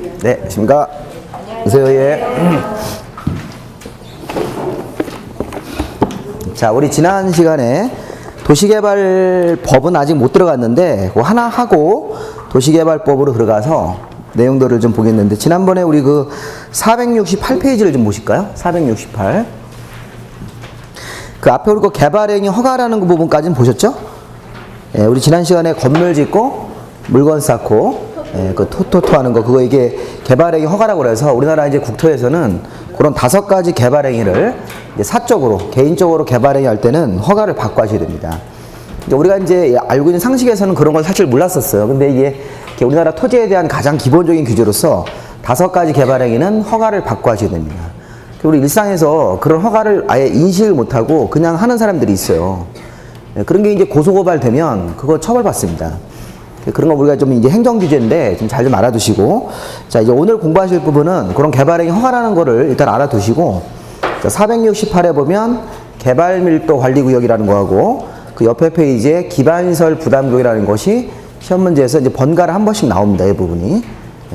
네, 안녕하십니까. 안녕하세요. 예. 자, 우리 지난 시간에 도시개발법은 아직 못 들어갔는데 그거 하나 하고 도시개발법으로 들어가서 내용들을 좀 보겠는데, 지난번에 우리 그 468페이지를 좀 보실까요? 468. 그 앞에 우리 그 개발행위 허가라는 그 부분까지는 보셨죠? 예, 우리 지난 시간에 건물 짓고 물건 쌓고 그 토토토 하는 거, 그거 이게 개발행위 허가라고 그래서 우리나라 이제 국토에서는 그런 5가지 개발행위를 이제 사적으로, 개인적으로 개발행위 할 때는 허가를 받고 하셔야 됩니다. 우리가 이제 알고 있는 상식에서는 그런 걸 사실 몰랐었어요. 근데 이게 우리나라 토지에 대한 가장 기본적인 규제로서 5가지 개발행위는 허가를 받고 하셔야 됩니다. 우리 일상에서 그런 허가를 아예 인식을 못하고 그냥 하는 사람들이 있어요. 그런 게 이제 고소고발되면 그거 처벌받습니다. 그런 거 우리가 좀 이제 행정규제인데 좀 잘 좀 알아두시고, 자, 이제 오늘 공부하실 부분은 그런 개발행위 허가라는 거를 일단 알아두시고, 자, 468에 보면 개발밀도관리구역이라는 거하고 그 옆에 페이지에 기반시설 부담구역이라는 것이 시험 문제에서 이제 번갈아 한 번씩 나옵니다. 이 부분이.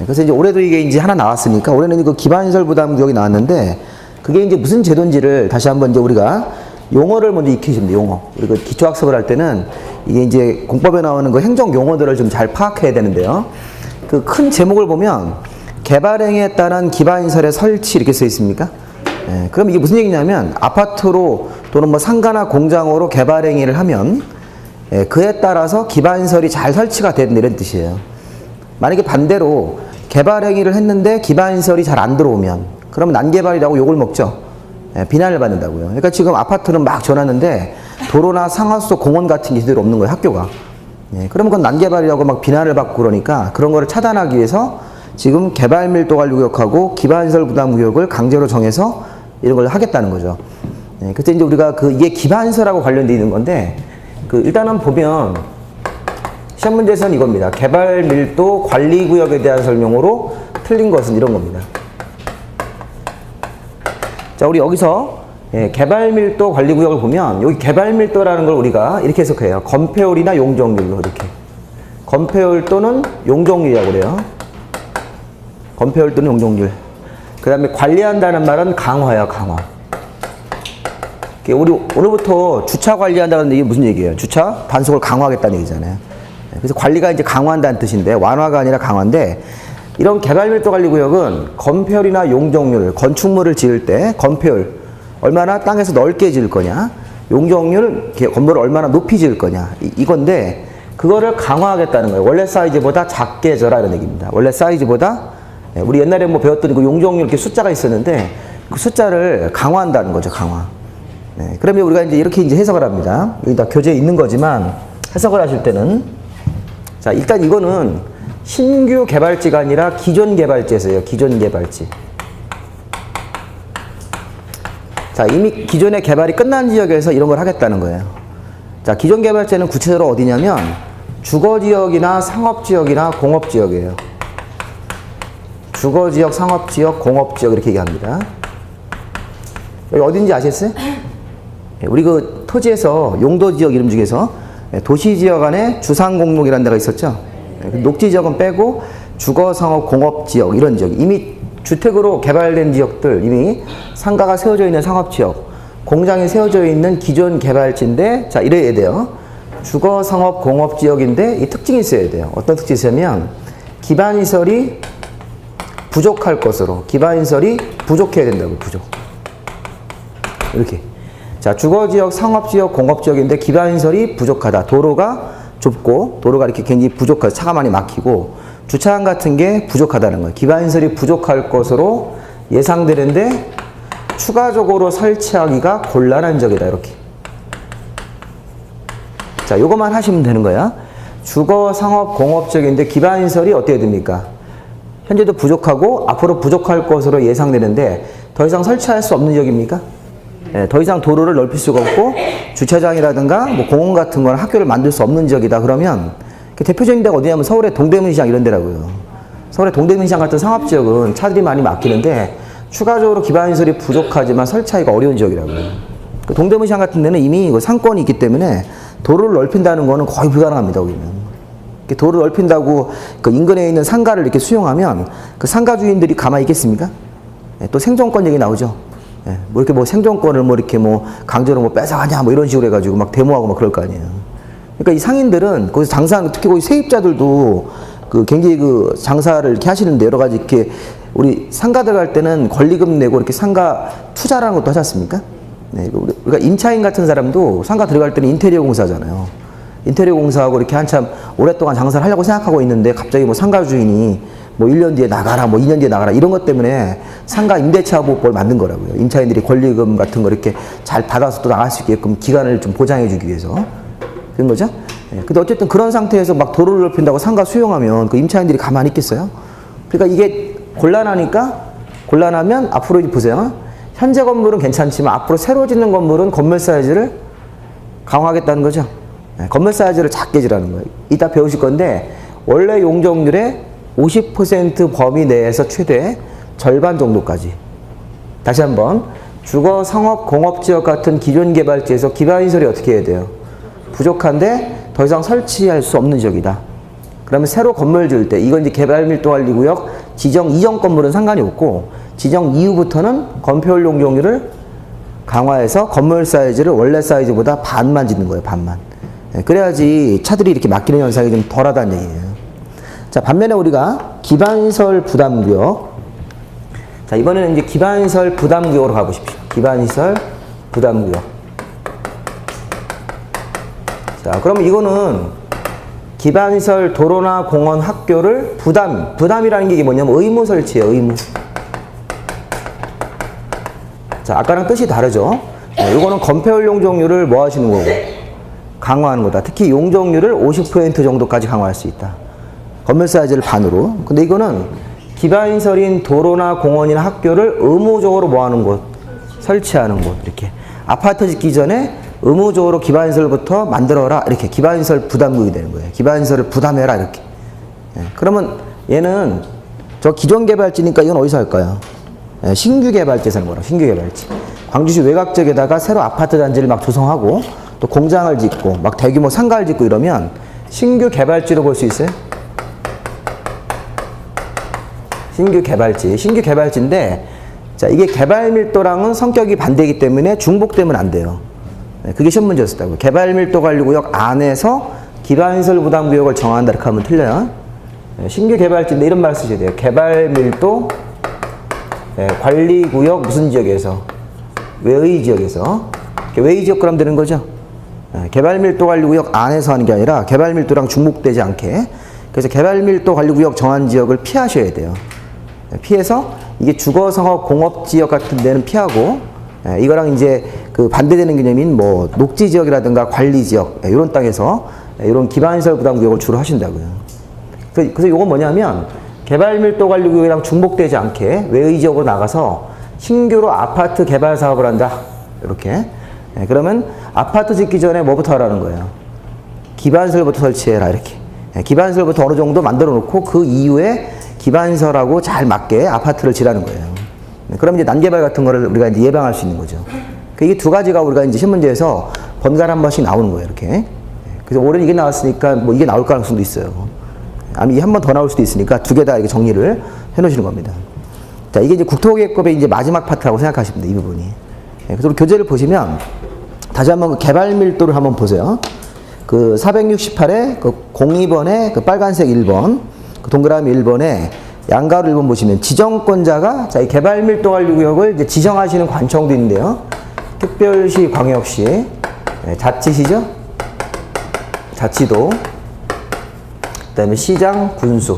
그래서 이제 올해도 이게 이제 하나 나왔으니까 올해는 그 기반시설 부담구역이 나왔는데, 그게 이제 무슨 제도인지를 다시 한번 이제 우리가 용어를 먼저 익히십니다. 용어. 우리 그 기초학습을 할 때는 이게 이제 공법에 나오는 그 행정 용어들을 좀 잘 파악해야 되는데요. 그 큰 제목을 보면 개발행위에 따른 기반시설의 설치 이렇게 써 있습니까? 예, 그럼 이게 무슨 얘기냐면 아파트로 또는 뭐 상가나 공장으로 개발행위를 하면 그에 따라서 기반시설이 잘 설치가 된다 이런 뜻이에요. 만약에 반대로 개발행위를 했는데 기반시설이 잘 안 들어오면 그러면 난개발이라고 욕을 먹죠. 비난을 받는다고요. 그러니까 지금 아파트는 막 지어놨는데 도로나 상하수, 공원 같은 게 제대로 없는 거예요, 학교가. 그러면 그건 난개발이라고 막 비난을 받고 그러니까 그런 거를 차단하기 위해서 지금 개발밀도관리구역하고 기반시설 부담구역을 강제로 정해서 이런 걸 하겠다는 거죠. 그때 이제 우리가 이게 기반시설하고 관련되어 있는 건데, 일단은 보면 시험 문제에서는 이겁니다. 개발밀도관리구역에 대한 설명으로 틀린 것은 이런 겁니다. 자, 우리 여기서 개발밀도 관리구역을 보면 여기 개발밀도라는 걸 우리가 이렇게 해석해요. 건폐율이나 용적률로 이렇게. 건폐율 또는 용적률이라고 그래요. 건폐율 또는 용적률. 그 다음에 관리한다는 말은 강화예요, 강화. 우리 오늘부터 주차 관리한다는 얘기 무슨 얘기예요? 주차 단속을 강화하겠다는 얘기잖아요. 그래서 관리가 이제 강화한다는 뜻인데 완화가 아니라 강화인데, 이런 개발밀도관리구역은 건폐율이나 용적률, 건축물을 지을 때 건폐율, 얼마나 땅에서 넓게 지을 거냐, 용적률, 건물을 얼마나 높이 지을 거냐, 이건데 그거를 강화하겠다는 거예요. 원래 사이즈보다 작게 져라 이런 얘기입니다. 원래 사이즈보다, 우리 옛날에 뭐 배웠던 그 용적률 이렇게 숫자가 있었는데 그 숫자를 강화한다는 거죠, 강화. 그러면 우리가 이제 이렇게 이제 해석을 합니다. 여기 다 교재에 있는 거지만 해석을 하실 때는, 자, 일단 이거는 신규 개발지가 아니라 기존 개발지에서요. 기존 개발지. 자, 이미 기존의 개발이 끝난 지역에서 이런 걸 하겠다는 거예요. 자, 기존 개발지는 구체적으로 어디냐면 주거지역이나 상업지역이나 공업지역이에요. 주거지역, 상업지역, 공업지역 이렇게 얘기합니다. 여기 어딘지 아시겠어요? 우리 그 토지에서 용도지역 이름 중에서 도시지역 안에 주상공록이라는 데가 있었죠. 녹지지역은 빼고 주거, 상업, 공업지역 이런 지역, 이미 주택으로 개발된 지역들, 이미 상가가 세워져 있는 상업지역, 공장이 세워져 있는 기존 개발지인데, 자, 이래야 돼요. 주거, 상업, 공업지역인데 이 특징이 있어야 돼요. 어떤 특징이 있으면 기반시설이 부족할 것으로, 기반시설이 부족해야 된다고, 부족. 이렇게. 자, 주거지역, 상업지역, 공업지역인데 기반시설이 부족하다. 도로가 좁고 도로가 이렇게 굉장히 부족해서 차가 많이 막히고 주차장 같은 게 부족하다는 거예요. 기반시설이 부족할 것으로 예상되는데 추가적으로 설치하기가 곤란한 지역이다. 이렇게. 자, 요것만 하시면 되는 거야. 주거, 상업, 공업 지역인데 기반시설이 어떻게 됩니까? 현재도 부족하고 앞으로 부족할 것으로 예상되는데 더 이상 설치할 수 없는 지역입니까? 더 이상 도로를 넓힐 수가 없고 주차장이라든가 뭐 공원 같은 거나 학교를 만들 수 없는 지역이다. 그러면 대표적인 데가 어디냐면 서울의 동대문시장 이런 데라고요. 서울의 동대문시장 같은 상업지역은 차들이 많이 막히는데 추가적으로 기반시설이 부족하지만 설치하기가 어려운 지역이라고요. 동대문시장 같은 데는 이미 상권이 있기 때문에 도로를 넓힌다는 거는 거의 불가능합니다. 거기는. 이렇게 도를 넓힌다고 그 인근에 있는 상가를 이렇게 수용하면 그 상가 주인들이 가만히 있겠습니까? 예, 또 생존권 얘기 나오죠. 예, 뭐 이렇게 뭐 생존권을 뭐 이렇게 뭐 강제로 뭐 뺏어가냐 뭐 이런 식으로 해가지고 막 데모하고 막 그럴 거 아니에요. 그러니까 이 상인들은 거기서 장사하는, 특히 거기 세입자들도 그 굉장히 그 장사를 이렇게 하시는데 여러 가지 이렇게 우리 상가 들어갈 때는 권리금 내고 이렇게 상가 투자라는 것도 하지 않습니까? 네, 우리가 임차인 같은 사람도 상가 들어갈 때는 인테리어 공사잖아요. 인테리어 공사하고 이렇게 한참 오랫동안 장사를 하려고 생각하고 있는데 갑자기 뭐 상가 주인이 뭐 1년 뒤에 나가라, 뭐 2년 뒤에 나가라 이런 것 때문에 상가 임대차 보호법을 만든 거라고요. 임차인들이 권리금 같은 거 이렇게 잘 받아서 또 나갈 수 있게끔 기간을 좀 보장해 주기 위해서. 그런 거죠. 예, 근데 어쨌든 그런 상태에서 막 도로를 넓힌다고 상가 수용하면 그 임차인들이 가만히 있겠어요? 그러니까 이게 곤란하면 앞으로 이제 보세요. 현재 건물은 괜찮지만 앞으로 새로 짓는 건물은 건물 사이즈를 강화하겠다는 거죠. 예, 건물 사이즈를 작게 지라는 거예요. 이따 배우실 건데 원래 용적률의 50% 범위 내에서 최대 절반 정도까지. 다시 한번 주거, 상업, 공업지역 같은 기존 개발지에서 기반시설이 어떻게 해야 돼요? 부족한데 더 이상 설치할 수 없는 지역이다. 그러면 새로 건물 지을 때 이건 이제 개발밀도관리구역 지정 이전 건물은 상관이 없고 지정 이후부터는 건폐율 용적률을 강화해서 건물 사이즈를 원래 사이즈보다 반만 짓는 거예요. 반만. 그래야지 차들이 이렇게 막히는 현상이 좀 덜하다는 얘기예요. 자, 반면에 우리가 기반시설 부담구역. 자, 이번에는 이제 기반시설 부담구역으로 가보십시오. 기반시설 부담구역. 자, 그러면 이거는 기반시설 도로나 공원, 학교를 부담이라는 게 이게 뭐냐면 의무 설치예요. 의무. 자, 아까랑 뜻이 다르죠. 이거는 건폐율 용적률을 뭐 하시는 거고 강화하는 거다. 특히 용적률을 50% 정도까지 강화할 수 있다. 건물 사이즈를 반으로. 근데 이거는 기반시설인 도로나 공원이나 학교를 의무적으로 뭐 하는 곳? 설치하는 곳. 이렇게 아파트 짓기 전에 의무적으로 기반시설부터 만들어라. 이렇게 기반시설 부담구역이 되는 거예요. 기반시설을 부담해라. 이렇게. 예, 그러면 얘는 저 기존 개발지니까 이건 어디서 할까요? 예, 신규 개발지에서 하는 거라. 신규 개발지. 광주시 외곽 지역에다가 새로 아파트 단지를 막 조성하고 또 공장을 짓고 막 대규모 상가를 짓고 이러면 신규 개발지로 볼 수 있어요? 신규 개발지인데, 자, 이게 개발 밀도랑은 성격이 반대이기 때문에 중복되면 안 돼요. 그게 시험 문제였었다고요. 개발 밀도 관리구역 안에서 기반시설 부담구역을 정한다 이렇게 하면 틀려요. 신규 개발지인데 이런 말 쓰셔야 돼요. 개발 밀도 관리구역 무슨 지역에서? 외의 지역에서. 외의 지역 그러면 되는 거죠. 개발 밀도 관리구역 안에서 하는 게 아니라 개발 밀도랑 중복되지 않게. 그래서 개발 밀도 관리구역 정한 지역을 피하셔야 돼요. 피해서 이게 주거, 상업, 공업 지역 같은 데는 피하고, 이거랑 이제 그 반대되는 개념인 뭐 녹지 지역이라든가 관리 지역 이런 땅에서 이런 기반시설 부담구역을 주로 하신다고요. 그래서 이건 뭐냐면 개발 밀도 관리구역이랑 중복되지 않게 외의 지역으로 나가서 신규로 아파트 개발 사업을 한다. 이렇게. 그러면 아파트 짓기 전에 뭐부터 하라는 거예요? 기반시설부터 설치해라. 이렇게. 기반시설부터 어느 정도 만들어 놓고 그 이후에 기반시설하고 잘 맞게 아파트를 지라는 거예요. 그럼 이제 난개발 같은 거를 우리가 이제 예방할 수 있는 거죠. 이게 두 가지가 우리가 이제 신문지에서 번갈아 한 번씩 나오는 거예요. 이렇게. 그래서 올해는 이게 나왔으니까 뭐 이게 나올 가능성도 있어요. 아니, 이게 한 번 더 나올 수도 있으니까 두 개 다 이렇게 정리를 해 놓으시는 겁니다. 자, 이게 이제 국토계획법의 이제 마지막 파트라고 생각하시면 돼요. 이 부분이. 그래서 우리 교재를 보시면 다시 한번 그 개발 밀도를 한번 보세요. 그 468에 그 02번에 그 빨간색 1번, 그 동그라미 1번에 양가로 1번 보시면 지정권자가 자, 이 개발 밀도 관리구역을 이제 지정하시는 관청도 있는데요. 특별시, 광역시, 자치시죠? 자치도, 그 다음에 시장, 군수.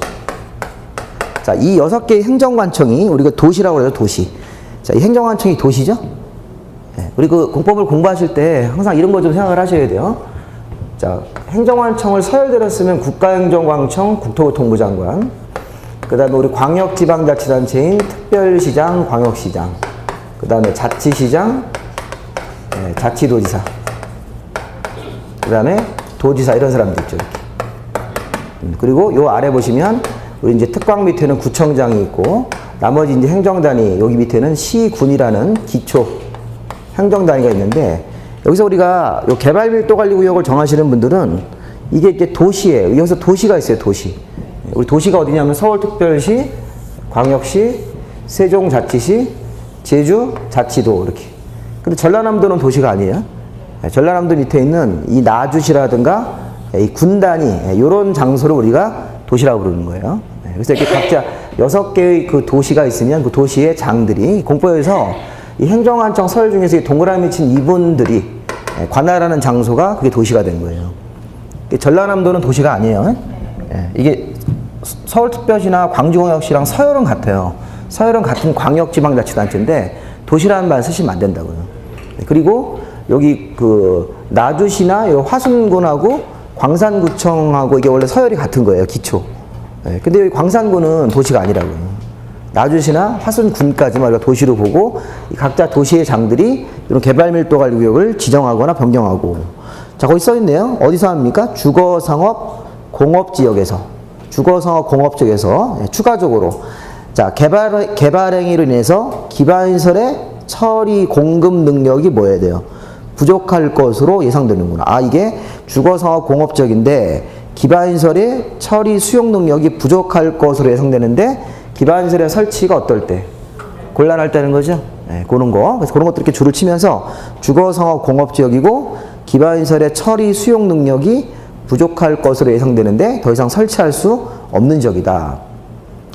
자, 이 6개의 행정관청이 우리가 도시라고 그러죠, 도시. 자, 이 행정관청이 도시죠? 우리 그 공법을 공부하실 때 항상 이런 거 좀 생각을 하셔야 돼요. 자, 행정관청을 서열대로 쓰면 국가행정관청, 국토교통부 장관, 그 다음에 우리 광역지방자치단체인 특별시장, 광역시장, 그 다음에 자치시장, 자치도지사, 그 다음에 도지사 이런 사람들 있죠. 이렇게. 그리고 요 아래 보시면 우리 이제 특광 밑에는 구청장이 있고 나머지 이제 행정단위 여기 밑에는 시군이라는 기초 행정단위가 있는데 여기서 우리가 요 개발밀도관리구역을 정하시는 분들은 이게 이제 도시예요. 여기서 도시가 있어요, 도시. 우리 도시가 어디냐면 서울특별시, 광역시, 세종자치시, 제주자치도 이렇게. 근데 전라남도는 도시가 아니에요. 전라남도 밑에 있는 이 나주시라든가 이 군단이 이런 장소를 우리가 도시라고 부르는 거예요. 그래서 이렇게 각자 6개의 그 도시가 있으면 그 도시의 장들이 공포에서 이 행정안청 서열 중에서 이 동그라미 친 이분들이 관할하는 장소가 그게 도시가 된 거예요. 전라남도는 도시가 아니에요. 이게 서울특별시나 광주광역시랑 서열은 같아요. 서열은 같은 광역지방자치단체인데 도시라는 말 쓰시면 안 된다고요. 그리고 여기 그 나주시나 화순군하고 광산구청하고 이게 원래 서열이 같은 거예요. 기초. 근데 여기 광산군은 도시가 아니라고요. 나주시나 화순군까지만 우리가 도시로 보고 각자 도시의 장들이 이런 개발밀도관리구역을 지정하거나 변경하고. 자, 거기 써 있네요. 어디서 합니까? 주거상업 공업지역에서. 주거상업 공업지역에서 추가적으로 자, 개발 행위로 인해서 기반시설의 처리 공급 능력이 뭐여야 돼요? 부족할 것으로 예상되는구나. 아, 이게 주거상업 공업지역인데 기반시설의 처리 수용 능력이 부족할 것으로 예상되는데 기반시설의 설치가 어떨 때? 곤란할 때는 거죠. 그런 거. 그래서 그런 것들 이렇게 줄을 치면서 주거상업 공업지역이고 기반시설의 처리 수용 능력이 부족할 것으로 예상되는데 더 이상 설치할 수 없는 지역이다.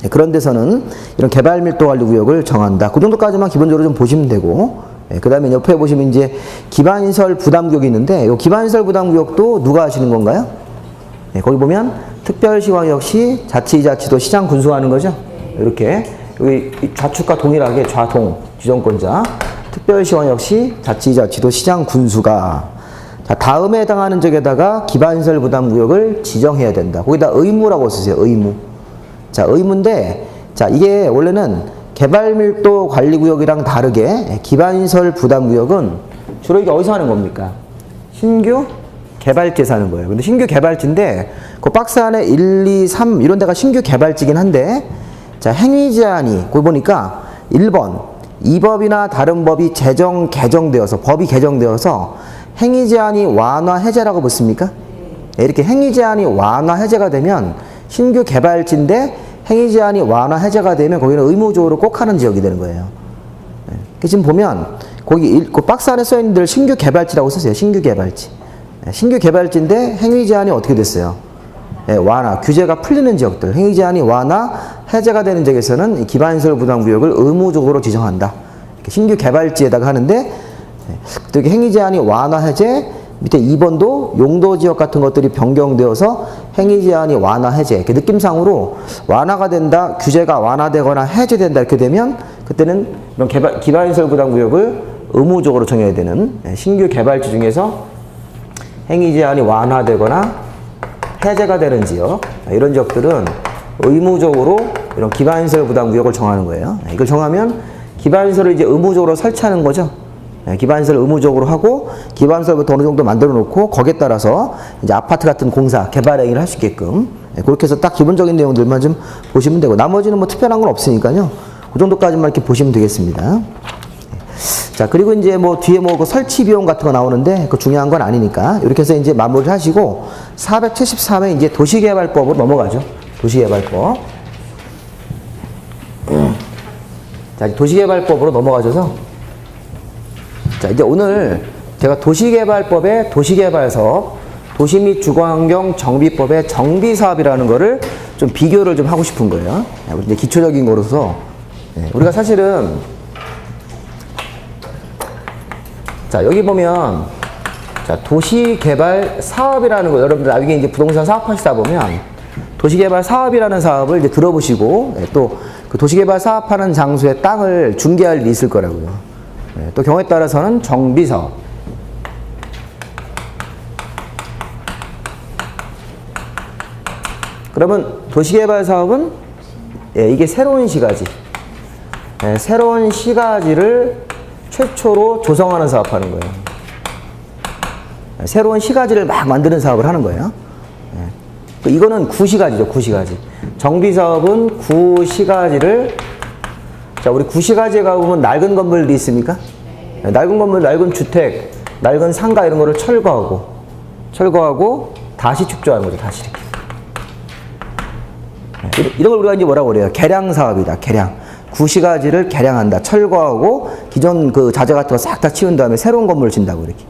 그런 데서는 이런 개발밀도관리구역을 정한다. 그 정도까지만 기본적으로 좀 보시면 되고, 그 다음에 옆에 보시면 이제 기반시설 부담구역이 있는데 이 기반시설 부담구역도 누가 하시는 건가요? 거기 보면 특별시, 광역시, 자치도, 시장, 군수가 하는 거죠. 이렇게 여기 좌측과 동일하게 좌동 지정권자 특별시, 광역시, 자치도, 시장, 군수가 자, 다음에 해당하는 적에다가 기반시설 부담구역을 지정해야 된다. 거기다 의무라고 쓰세요. 의무. 자, 의무인데 자, 이게 원래는 개발밀도 관리구역이랑 다르게 기반시설 부담구역은 주로 이게 어디서 하는 겁니까? 신규 개발지에서 하는 거예요. 근데 신규 개발지인데 그 박스 안에 1, 2, 3 이런 데가 신규 개발지긴 한데 자, 행위 제한이 거기 보니까 1번 이 법이나 다른 법이 개정되어서 법이 개정되어서 행위 제한이 완화 해제라고 붙습니까? 이렇게 행위 제한이 완화 해제가 되면 신규 개발지인데 행위 제한이 완화 해제가 되면 거기는 의무적으로 꼭 하는 지역이 되는 거예요. 지금 보면 거기 그 박스 안에 써 있는 데를 신규 개발지라고 쓰세요. 신규 개발지. 신규 개발지인데 행위 제한이 어떻게 됐어요? 완화, 규제가 풀리는 지역들, 행위 제한이 완화 해제가 되는 지역에서는 이 기반시설 부담구역을 의무적으로 지정한다. 신규 개발지에다가 하는데 또 이렇게 행위 제한이 완화 해제, 밑에 2번도 용도 지역 같은 것들이 변경되어서 행위 제한이 완화 해제. 이렇게 느낌상으로 완화가 된다, 규제가 완화되거나 해제된다 이렇게 되면 그때는 이런 기반시설 부담구역을 의무적으로 정해야 되는 신규 개발지 중에서 행위 제한이 완화되거나 해제가 되는 지역, 이런 지역들은 의무적으로 이런 기반시설 부담구역을 정하는 거예요. 이걸 정하면 기반시설을 이제 의무적으로 설치하는 거죠. 기반시설 의무적으로 하고 기반시설부터 어느 정도 만들어 놓고 거기에 따라서 이제 아파트 같은 공사, 개발 행위를 할 수 있게끔 그렇게 해서 딱 기본적인 내용들만 좀 보시면 되고 나머지는 뭐 특별한 건 없으니까요. 그 정도까지만 이렇게 보시면 되겠습니다. 자, 그리고 이제 뭐 뒤에 뭐 그 설치 비용 같은 거 나오는데 그 중요한 건 아니니까 이렇게 해서 이제 마무리를 하시고 473회 이제 도시개발법으로 넘어가죠. 도시개발법. 자, 도시개발법으로 넘어가셔서 자, 이제 오늘 제가 도시개발법의 도시개발사업, 도시 및 주거환경 정비법의 정비사업이라는 거를 좀 비교를 좀 하고 싶은 거예요. 이제 기초적인 거로서 우리가 사실은 자, 여기 보면 자, 도시개발 사업이라는 거 여러분들 나중에 이제 부동산 사업하시다 보면 도시개발 사업이라는 사업을 이제 들어보시고 또 그 도시개발 사업하는 장소의 땅을 중개할 일이 있을 거라고요. 또 경우에 따라서는 정비사업. 그러면 도시개발 사업은 이게 새로운 시가지. 새로운 시가지를 최초로 조성하는 사업하는 거예요. 새로운 시가지를 막 만드는 사업을 하는 거예요. 이거는 구시가지죠, 구시가지. 정비사업은 구시가지를, 자, 우리 구시가지에 가보면 낡은 건물들이 있습니까? 낡은 건물, 낡은 주택, 낡은 상가 이런 거를 철거하고 다시 축조하는 거죠. 다시 이렇게. 이런 걸 우리가 이제 뭐라고 그래요? 개량 사업이다. 개량. 구시가지를 개량한다. 철거하고 기존 그 자재 같은 거 싹 다 치운 다음에 새로운 건물을 짓는다고 이렇게.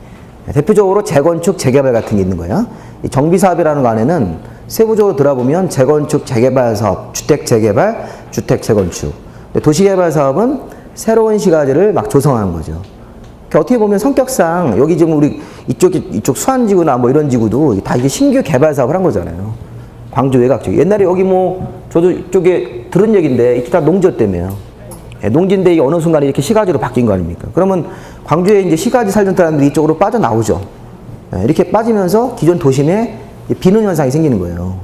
대표적으로 재건축, 재개발 같은 게 있는 거예요. 이 정비 사업이라는 거 안에는 세부적으로 들어보면 재건축, 재개발 사업, 주택 재개발, 주택 재건축. 도시개발 사업은 새로운 시가지를 막 조성하는 거죠. 그러니까 어떻게 보면 성격상 여기 지금 우리 이쪽 수안지구나 뭐 이런 지구도 다 이게 신규 개발 사업을 한 거잖아요. 광주 외곽 쪽. 옛날에 여기 뭐 저도 이쪽에 들은 얘기인데 이게 다 농지 때문에요. 농지인데 이게 어느 순간에 이렇게 시가지로 바뀐 거 아닙니까? 그러면 광주에 이제 시가지 살던 사람들이 이쪽으로 빠져나오죠. 이렇게 빠지면서 기존 도심에 비는 현상이 생기는 거예요.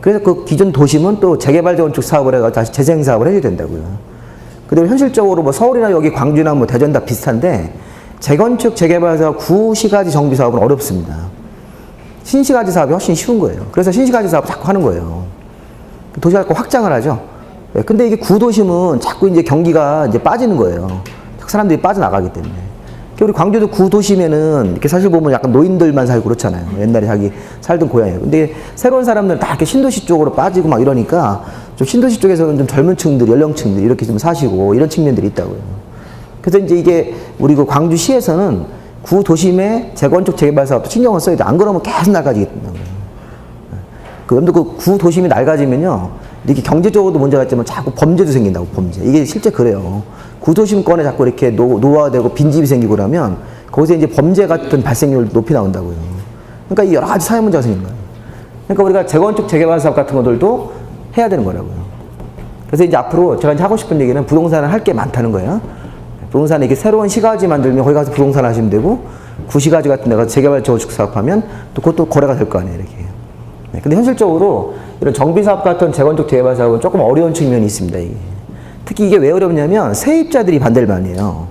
그래서 그 기존 도심은 또 재개발 재건축 사업을 해서 다시 재생 사업을 해야 된다고요. 그리고 현실적으로 뭐 서울이나 여기 광주나 뭐 대전 다 비슷한데 재건축 재개발 사업 구시가지 정비 사업은 어렵습니다. 신시가지 사업이 훨씬 쉬운 거예요. 그래서 신시가지 사업 자꾸 하는 거예요. 도시가 자꾸 확장을 하죠. 근데 이게 구도심은 자꾸 이제 경기가 이제 빠지는 거예요. 사람들이 빠져나가기 때문에. 우리 광주도 구도심에는 이렇게 사실 보면 약간 노인들만 살고 그렇잖아요. 옛날에 자기 살던 고향이에요. 근데 새로운 사람들은 다 이렇게 신도시 쪽으로 빠지고 막 이러니까 좀 신도시 쪽에서는 좀 젊은 층들, 연령층들 이렇게 좀 사시고 이런 측면들이 있다고요. 그래서 이제 이게 우리 그 광주시에서는 구도심의 재건축 재개발 사업도 신경을 써야 돼. 안 그러면 계속 낡아지게 된다고요. 그런데 그 구도심이 낡아지면요. 이렇게 경제적으로도 문제가 있지만 자꾸 범죄도 생긴다고, 범죄. 이게 실제 그래요. 구도심권에 자꾸 이렇게 노화되고 빈집이 생기고 그러면 거기서 이제 범죄 같은 발생률 높이 나온다고요. 그러니까 이 여러 가지 사회 문제가 생긴 거예요. 그러니까 우리가 재건축, 재개발 사업 같은 것들도 해야 되는 거라고요. 그래서 이제 앞으로 제가 이제 하고 싶은 얘기는 부동산을 할 게 많다는 거예요. 부동산에 이렇게 새로운 시가지 만들면 거기 가서 부동산 하시면 되고 구시가지 같은 데가 재개발 재건축 사업하면 또 그것도 거래가 될 거 아니에요, 이렇게. 근데 현실적으로 이런 정비 사업 같은 재건축 재개발 사업은 조금 어려운 측면이 있습니다, 이게. 특히 이게 왜 어렵냐면 세입자들이 반대를 많이 해요.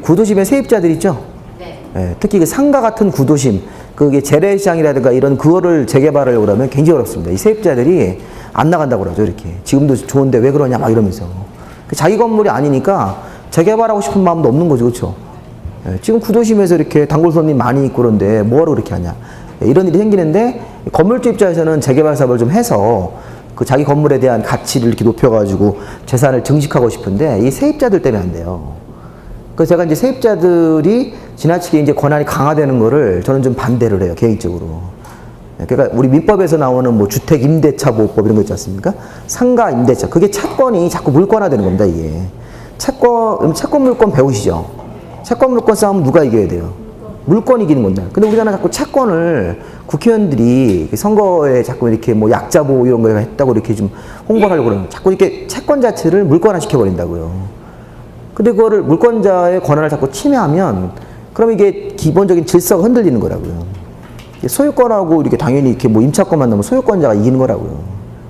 구도심에 세입자들 있죠? 네. 특히 그 상가 같은 구도심, 그게 재래시장이라든가 이런 그거를 재개발하려고 그러면 굉장히 어렵습니다. 이 세입자들이 안 나간다고 그러죠, 이렇게. 지금도 좋은데 왜 그러냐 막 이러면서. 자기 건물이 아니니까 재개발하고 싶은 마음도 없는 거죠, 그렇죠? 지금 구도심에서 이렇게 단골 손님 많이 있고 그런데 뭐하러 그렇게 하냐. 이런 일이 생기는데 건물주 입장에서는 재개발 사업을 좀 해서 그 자기 건물에 대한 가치를 이렇게 높여가지고 재산을 증식하고 싶은데 이 세입자들 때문에 안 돼요. 그래서 제가 이제 세입자들이 지나치게 이제 권한이 강화되는 거를 저는 좀 반대를 해요, 개인적으로. 그러니까 우리 민법에서 나오는 뭐 주택 임대차 보호법 이런 거 있지 않습니까? 상가 임대차. 그게 채권이 자꾸 물권화되는 겁니다, 이게. 채권 물권 배우시죠? 채권 물권 싸움 누가 이겨야 돼요? 물권이 이기는 건데. 근데 우리나라 자꾸 채권을 국회의원들이 선거에 자꾸 이렇게 뭐 약자 보호 이런 거 했다고 이렇게 좀 홍보하려고 그러면 자꾸 이렇게 채권 자체를 물권화 시켜버린다고요. 근데 그거를 물권자의 권한을 자꾸 침해하면 그럼 이게 기본적인 질서가 흔들리는 거라고요. 소유권하고 이렇게 당연히 이렇게 뭐 임차권만 나면 소유권자가 이기는 거라고요.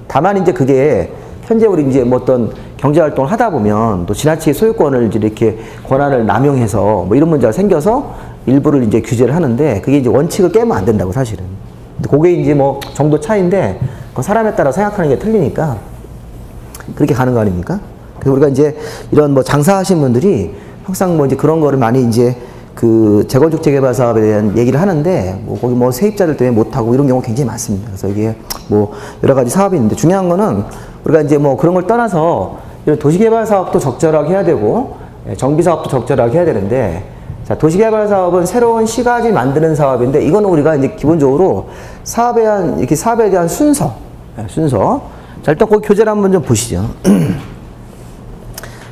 다만 이제 그게 현재 우리 이제 뭐 어떤 경제 활동을 하다 보면 또 지나치게 소유권을 이렇게 권한을 남용해서 뭐 이런 문제가 생겨서 일부를 이제 규제를 하는데 그게 이제 원칙을 깨면 안 된다고, 사실은. 근데 그게 이제 뭐 정도 차이인데 그 사람에 따라 생각하는 게 틀리니까 그렇게 가는 거 아닙니까? 그래서 우리가 이제 이런 뭐 장사하시는 분들이 항상 뭐 이제 그런 거를 많이 이제 그 재건축 재개발 사업에 대한 얘기를 하는데 뭐 거기 뭐 세입자들 때문에 못하고 이런 경우가 굉장히 많습니다. 그래서 이게 뭐 여러 가지 사업이 있는데 중요한 거는 우리가 이제 뭐 그런 걸 떠나서 이런 도시개발 사업도 적절하게 해야 되고 정비 사업도 적절하게 해야 되는데 자, 도시개발 사업은 새로운 시가지 만드는 사업인데 이거는 우리가 이제 기본적으로 사업에 대한 순서. 자, 일단 그 교재를 한번 좀 보시죠.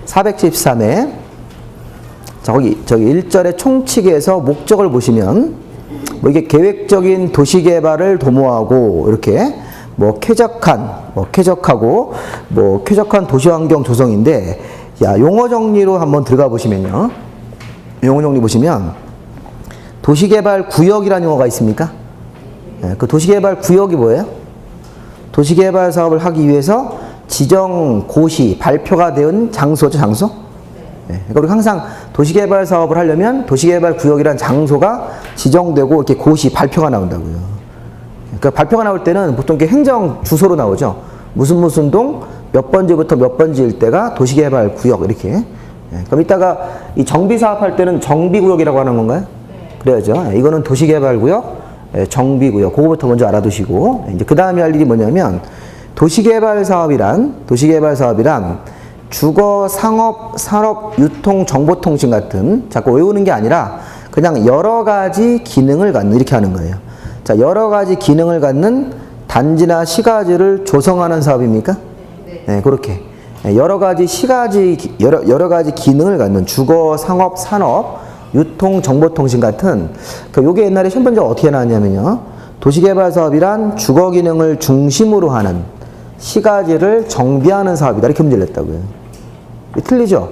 473회. 자, 저기 1절의 총칙에서 목적을 보시면 뭐 이게 계획적인 도시개발을 도모하고 이렇게 뭐 쾌적하고 뭐 쾌적한 도시환경 조성인데 야, 용어 정리로 한번 들어가 보시면요. 용어 정리 보시면 도시개발 구역이라는 용어가 있습니까? 그 도시개발 구역이 뭐예요? 도시개발 사업을 하기 위해서 지정 고시 발표가 된 장소죠, 장소? 그러니까 우리가 항상 도시개발 사업을 하려면 도시개발 구역이라는 장소가 지정되고 이렇게 고시 발표가 나온다고요. 그러니까 발표가 나올 때는 보통 이렇게 행정 주소로 나오죠. 무슨 동 몇 번지부터 몇 번지일 때가 도시개발 구역 이렇게. 그럼 이따가 이 정비 사업할 때는 정비구역이라고 하는 건가요? 그래야죠. 이거는 도시개발구역, 정비고요. 그거부터 먼저 알아두시고, 이제 그 다음에 할 일이 뭐냐면, 도시개발 사업이란 주거, 상업, 산업, 유통, 정보통신 같은, 자꾸 외우는 게 아니라 그냥 여러 가지 기능을 갖는, 이렇게 하는 거예요. 자, 여러 가지 기능을 갖는 단지나 시가지를 조성하는 사업입니까? 네, 그렇게. 여러 가지 여러 가지 기능을 갖는 주거, 상업, 산업, 유통, 정보통신 같은, 요게 옛날에 시험 문제가 어떻게 나왔냐면요. 도시개발 사업이란 주거 기능을 중심으로 하는 시가지를 정비하는 사업이다. 이렇게 문제를 냈다고요. 틀리죠?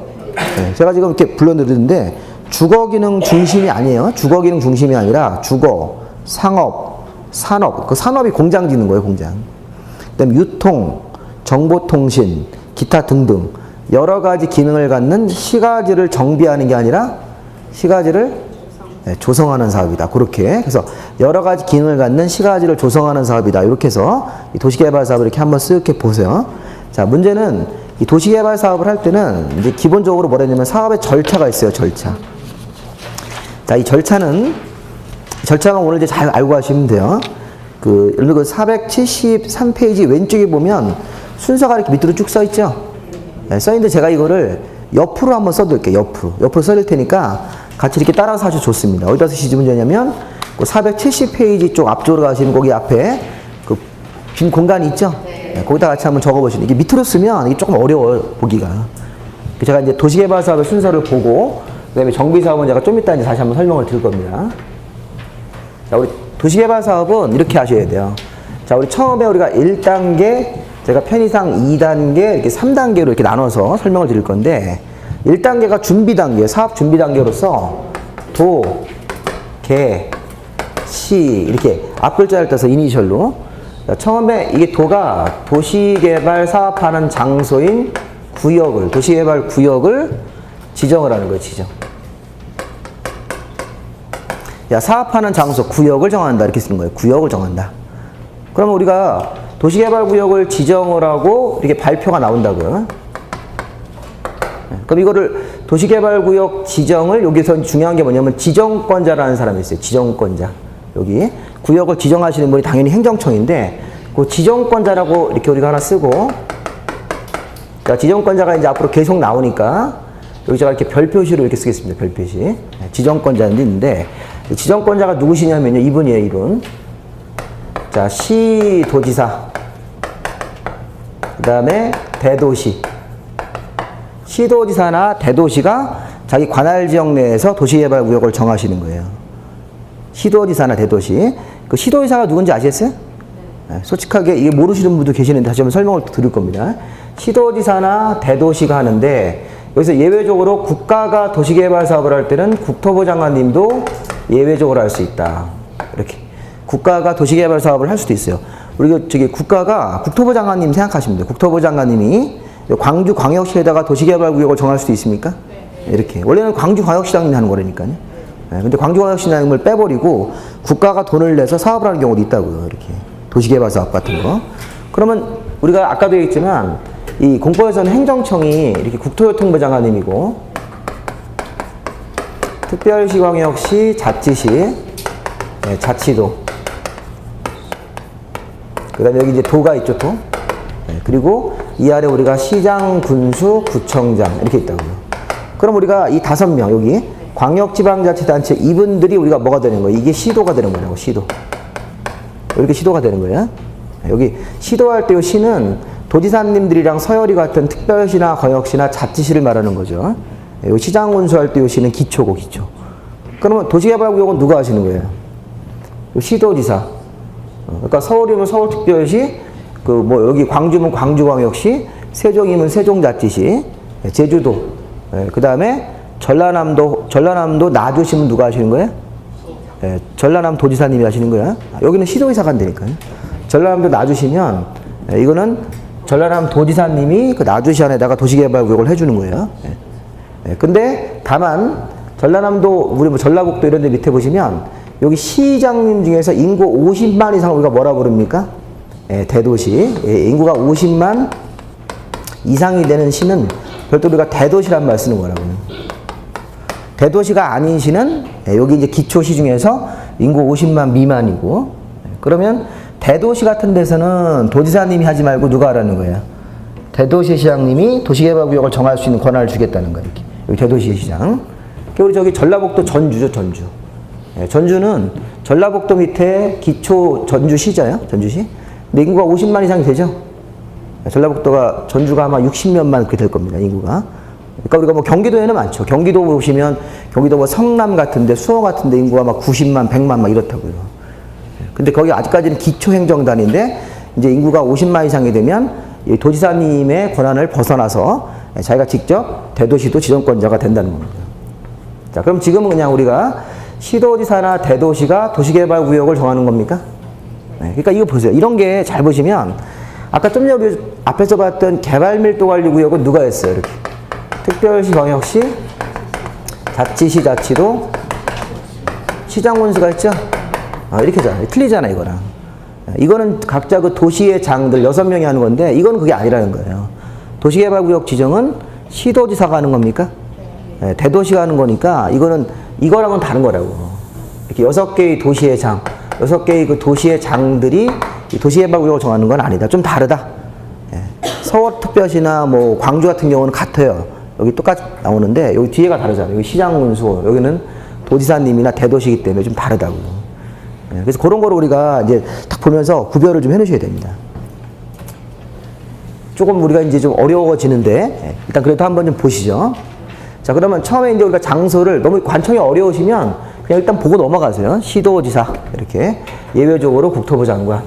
네, 제가 지금 이렇게 불러드리는데, 주거 기능 중심이 아니에요. 주거 기능 중심이 아니라 주거, 상업, 산업. 그 산업이 공장 짓는 거예요, 공장. 그 다음에 유통, 정보통신, 기타 등등. 여러 가지 기능을 갖는 시가지를 정비하는 게 아니라 시가지를 조성하는 사업이다. 그렇게. 그래서 여러 가지 기능을 갖는 시가지를 조성하는 사업이다. 이렇게 해서 이 도시개발 사업을 이렇게 한번 쓱 이렇게 보세요. 자, 문제는 이 도시개발 사업을 할 때는 이제 기본적으로 뭐라냐면 사업의 절차가 있어요. 절차. 자, 이 절차만 오늘 이제 잘 알고 가시면 돼요. 예를 들어 473페이지 왼쪽에 보면 순서가 이렇게 밑으로 쭉 써 있죠? 네, 써 있는데 제가 이거를 옆으로 한번 써둘게요. 옆으로 써둘 테니까 같이 이렇게 따라서 하셔도 좋습니다. 어디다 쓰시지 문제냐면 470페이지 쪽 앞쪽으로 가시면 거기 앞에 그 빈 공간이 있죠? 네, 거기다 같이 한번 적어보시면 이게 밑으로 쓰면 이게 조금 어려워요, 보기가. 제가 이제 도시개발 사업의 순서를 보고 그 다음에 정비사업은 제가 좀 이따 이제 다시 한번 설명을 드릴 겁니다. 자, 우리 도시개발 사업은 이렇게 하셔야 돼요. 자, 우리 처음에 우리가 1단계, 제가 편의상 2단계, 이렇게 3단계로 이렇게 나눠서 설명을 드릴 건데, 1단계가 준비 단계, 사업 준비 단계로서 도, 개, 시, 이렇게 앞글자를 떠서 이니셜로. 자, 처음에 이게 도가 도시개발 사업하는 장소인 도시개발 구역을 지정을 하는 거예요, 지정. 야, 사업하는 장소, 구역을 정한다. 이렇게 쓰는 거예요. 구역을 정한다. 그러면 우리가 도시개발구역을 지정을 하고 이렇게 발표가 나온다고요. 그럼 이거를 도시개발구역 지정을 여기서 중요한 게 뭐냐면 지정권자라는 사람이 있어요. 지정권자. 여기 구역을 지정하시는 분이 당연히 행정청인데 그 지정권자라고 이렇게 우리가 하나 쓰고, 자, 지정권자가 이제 앞으로 계속 나오니까 여기 제가 이렇게 별 표시로 이렇게 쓰겠습니다. 별 표시. 지정권자인데 있는데 지정권자가 누구시냐면요. 이분이에요, 이분. 자, 시도지사. 그 다음에 대도시. 시도지사나 대도시가 자기 관할 지역 내에서 도시개발구역을 정하시는 거예요. 시도지사나 대도시. 그 시도지사가 누군지 아시겠어요? 네, 솔직하게 이게 모르시는 분도 계시는데 다시 한번 설명을 드릴 겁니다. 시도지사나 대도시가 하는데 여기서 예외적으로 국가가 도시개발 사업을 할 때는 국토부 장관님도 예외적으로 할 수 있다. 이렇게. 국가가 도시개발 사업을 할 수도 있어요. 우리가 국가가 국토부 장관님 생각하시면 돼요. 국토부 장관님이 광주 광역시에다가 도시개발구역을 정할 수도 있습니까? 네. 이렇게. 원래는 광주 광역시장님이 하는 거라니까요. 네, 근데 광주 광역시장님을 빼버리고 국가가 돈을 내서 사업을 하는 경우도 있다고요. 이렇게. 도시개발 사업 같은 거. 그러면 우리가 아까도 얘기했지만 이 공법에서는 행정청이 이렇게 국토교통부 장관님이고 특별시, 광역시, 자치시, 네, 자치도. 그 다음에 여기 이제 도가 있죠, 도. 네, 그리고 이 아래 우리가 시장, 군수, 구청장 이렇게 있다고요. 그럼 우리가 이 5명 여기 광역지방자치단체 이분들이 우리가 뭐가 되는 거예요? 이게 시도가 되는 거라고, 시도. 이렇게 시도가 되는 거예요. 여기 시도할 때 이 시는 도지사님들이랑 서열이 같은 특별시나 광역시나 자치시를 말하는 거죠. 이 시장, 군수 할 때 이 시는 기초고, 기초. 그러면 도시개발구역은 누가 하시는 거예요? 시도지사. 그러니까 서울이면 서울특별시, 여기 광주면 광주광역시, 세종이면 세종자치시, 제주도, 그 다음에 전라남도 나주시면 누가 하시는 거예요? 전라남 도지사님이 하시는 거야. 여기는 시도지사가 한다니까요. 전라남도 나주시면, 이거는 전라남 도지사님이 그 나주시 안에다가 도시개발구역을 해주는 거예요. 근데 다만, 전라남도, 우리 전라북도 이런 데 밑에 보시면, 여기 시장님 중에서 인구 50만 이상 우리가 뭐라 부릅니까? 대도시. 인구가 50만 이상이 되는 시는 별도로 우리가 대도시란 말 쓰는 거라고요. 대도시가 아닌 시는 여기 이제 기초시 중에서 인구 50만 미만이고, 그러면 대도시 같은 데서는 도지사님이 하지 말고 누가 하라는 거예요? 대도시시장님이 도시개발구역을 정할 수 있는 권한을 주겠다는 거예요. 이렇게. 여기 대도시시장. 우리 저기 전라북도 전주죠, 전주. 예, 전주는 전라북도 밑에 기초 전주시잖아요, 전주시. 근데 인구가 50만 이상이 되죠. 전라북도가 전주가 아마 60몇만 그렇게 될 겁니다, 인구가. 그러니까 우리가 뭐 경기도에는 많죠. 경기도 보시면 경기도 뭐 성남 같은데 수원 같은데 인구가 막 90만, 100만 막 이렇다고요. 근데 거기 아직까지는 기초행정단인데 이제 인구가 50만 이상이 되면 이 도지사님의 권한을 벗어나서 자기가 직접 대도시도 지정권자가 된다는 겁니다. 자, 그럼 지금은 그냥 우리가 시도지사나 대도시가 도시개발구역을 정하는 겁니까? 네, 그러니까 이거 보세요. 이런 게 잘 보시면 아까 좀 전에 앞에서 봤던 개발밀도관리구역은 누가 했어요? 이렇게 특별시, 광역시, 자치시, 자치도, 시장군수가 했죠? 이렇게 잖아요. 틀리잖아, 이거랑. 이거는 각자 그 도시의 장들 6명이 하는 건데, 이건 그게 아니라는 거예요. 도시개발구역 지정은 시도지사가 하는 겁니까? 네, 대도시가 하는 거니까, 이거는, 이거랑은 다른 거라고. 이렇게 6개의 도시의 장, 6개의 그 도시의 장들이 이 도시개발구역을 정하는 건 아니다. 좀 다르다. 네. 서울특별시나 뭐 광주 같은 경우는 같아요. 여기 똑같이 나오는데, 여기 뒤에가 다르잖아요. 여기 시장군수, 여기는 도지사님이나 대도시이기 때문에 좀 다르다고요. 그래서 그런 거를 우리가 이제 딱 보면서 구별을 좀 해놓으셔야 됩니다. 조금 우리가 이제 좀 어려워지는데, 일단 그래도 한번 좀 보시죠. 자, 그러면 처음에 이제 우리가 장소를 너무 관청이 어려우시면 그냥 일단 보고 넘어가세요. 시도지사, 이렇게. 예외적으로 국토부 장관.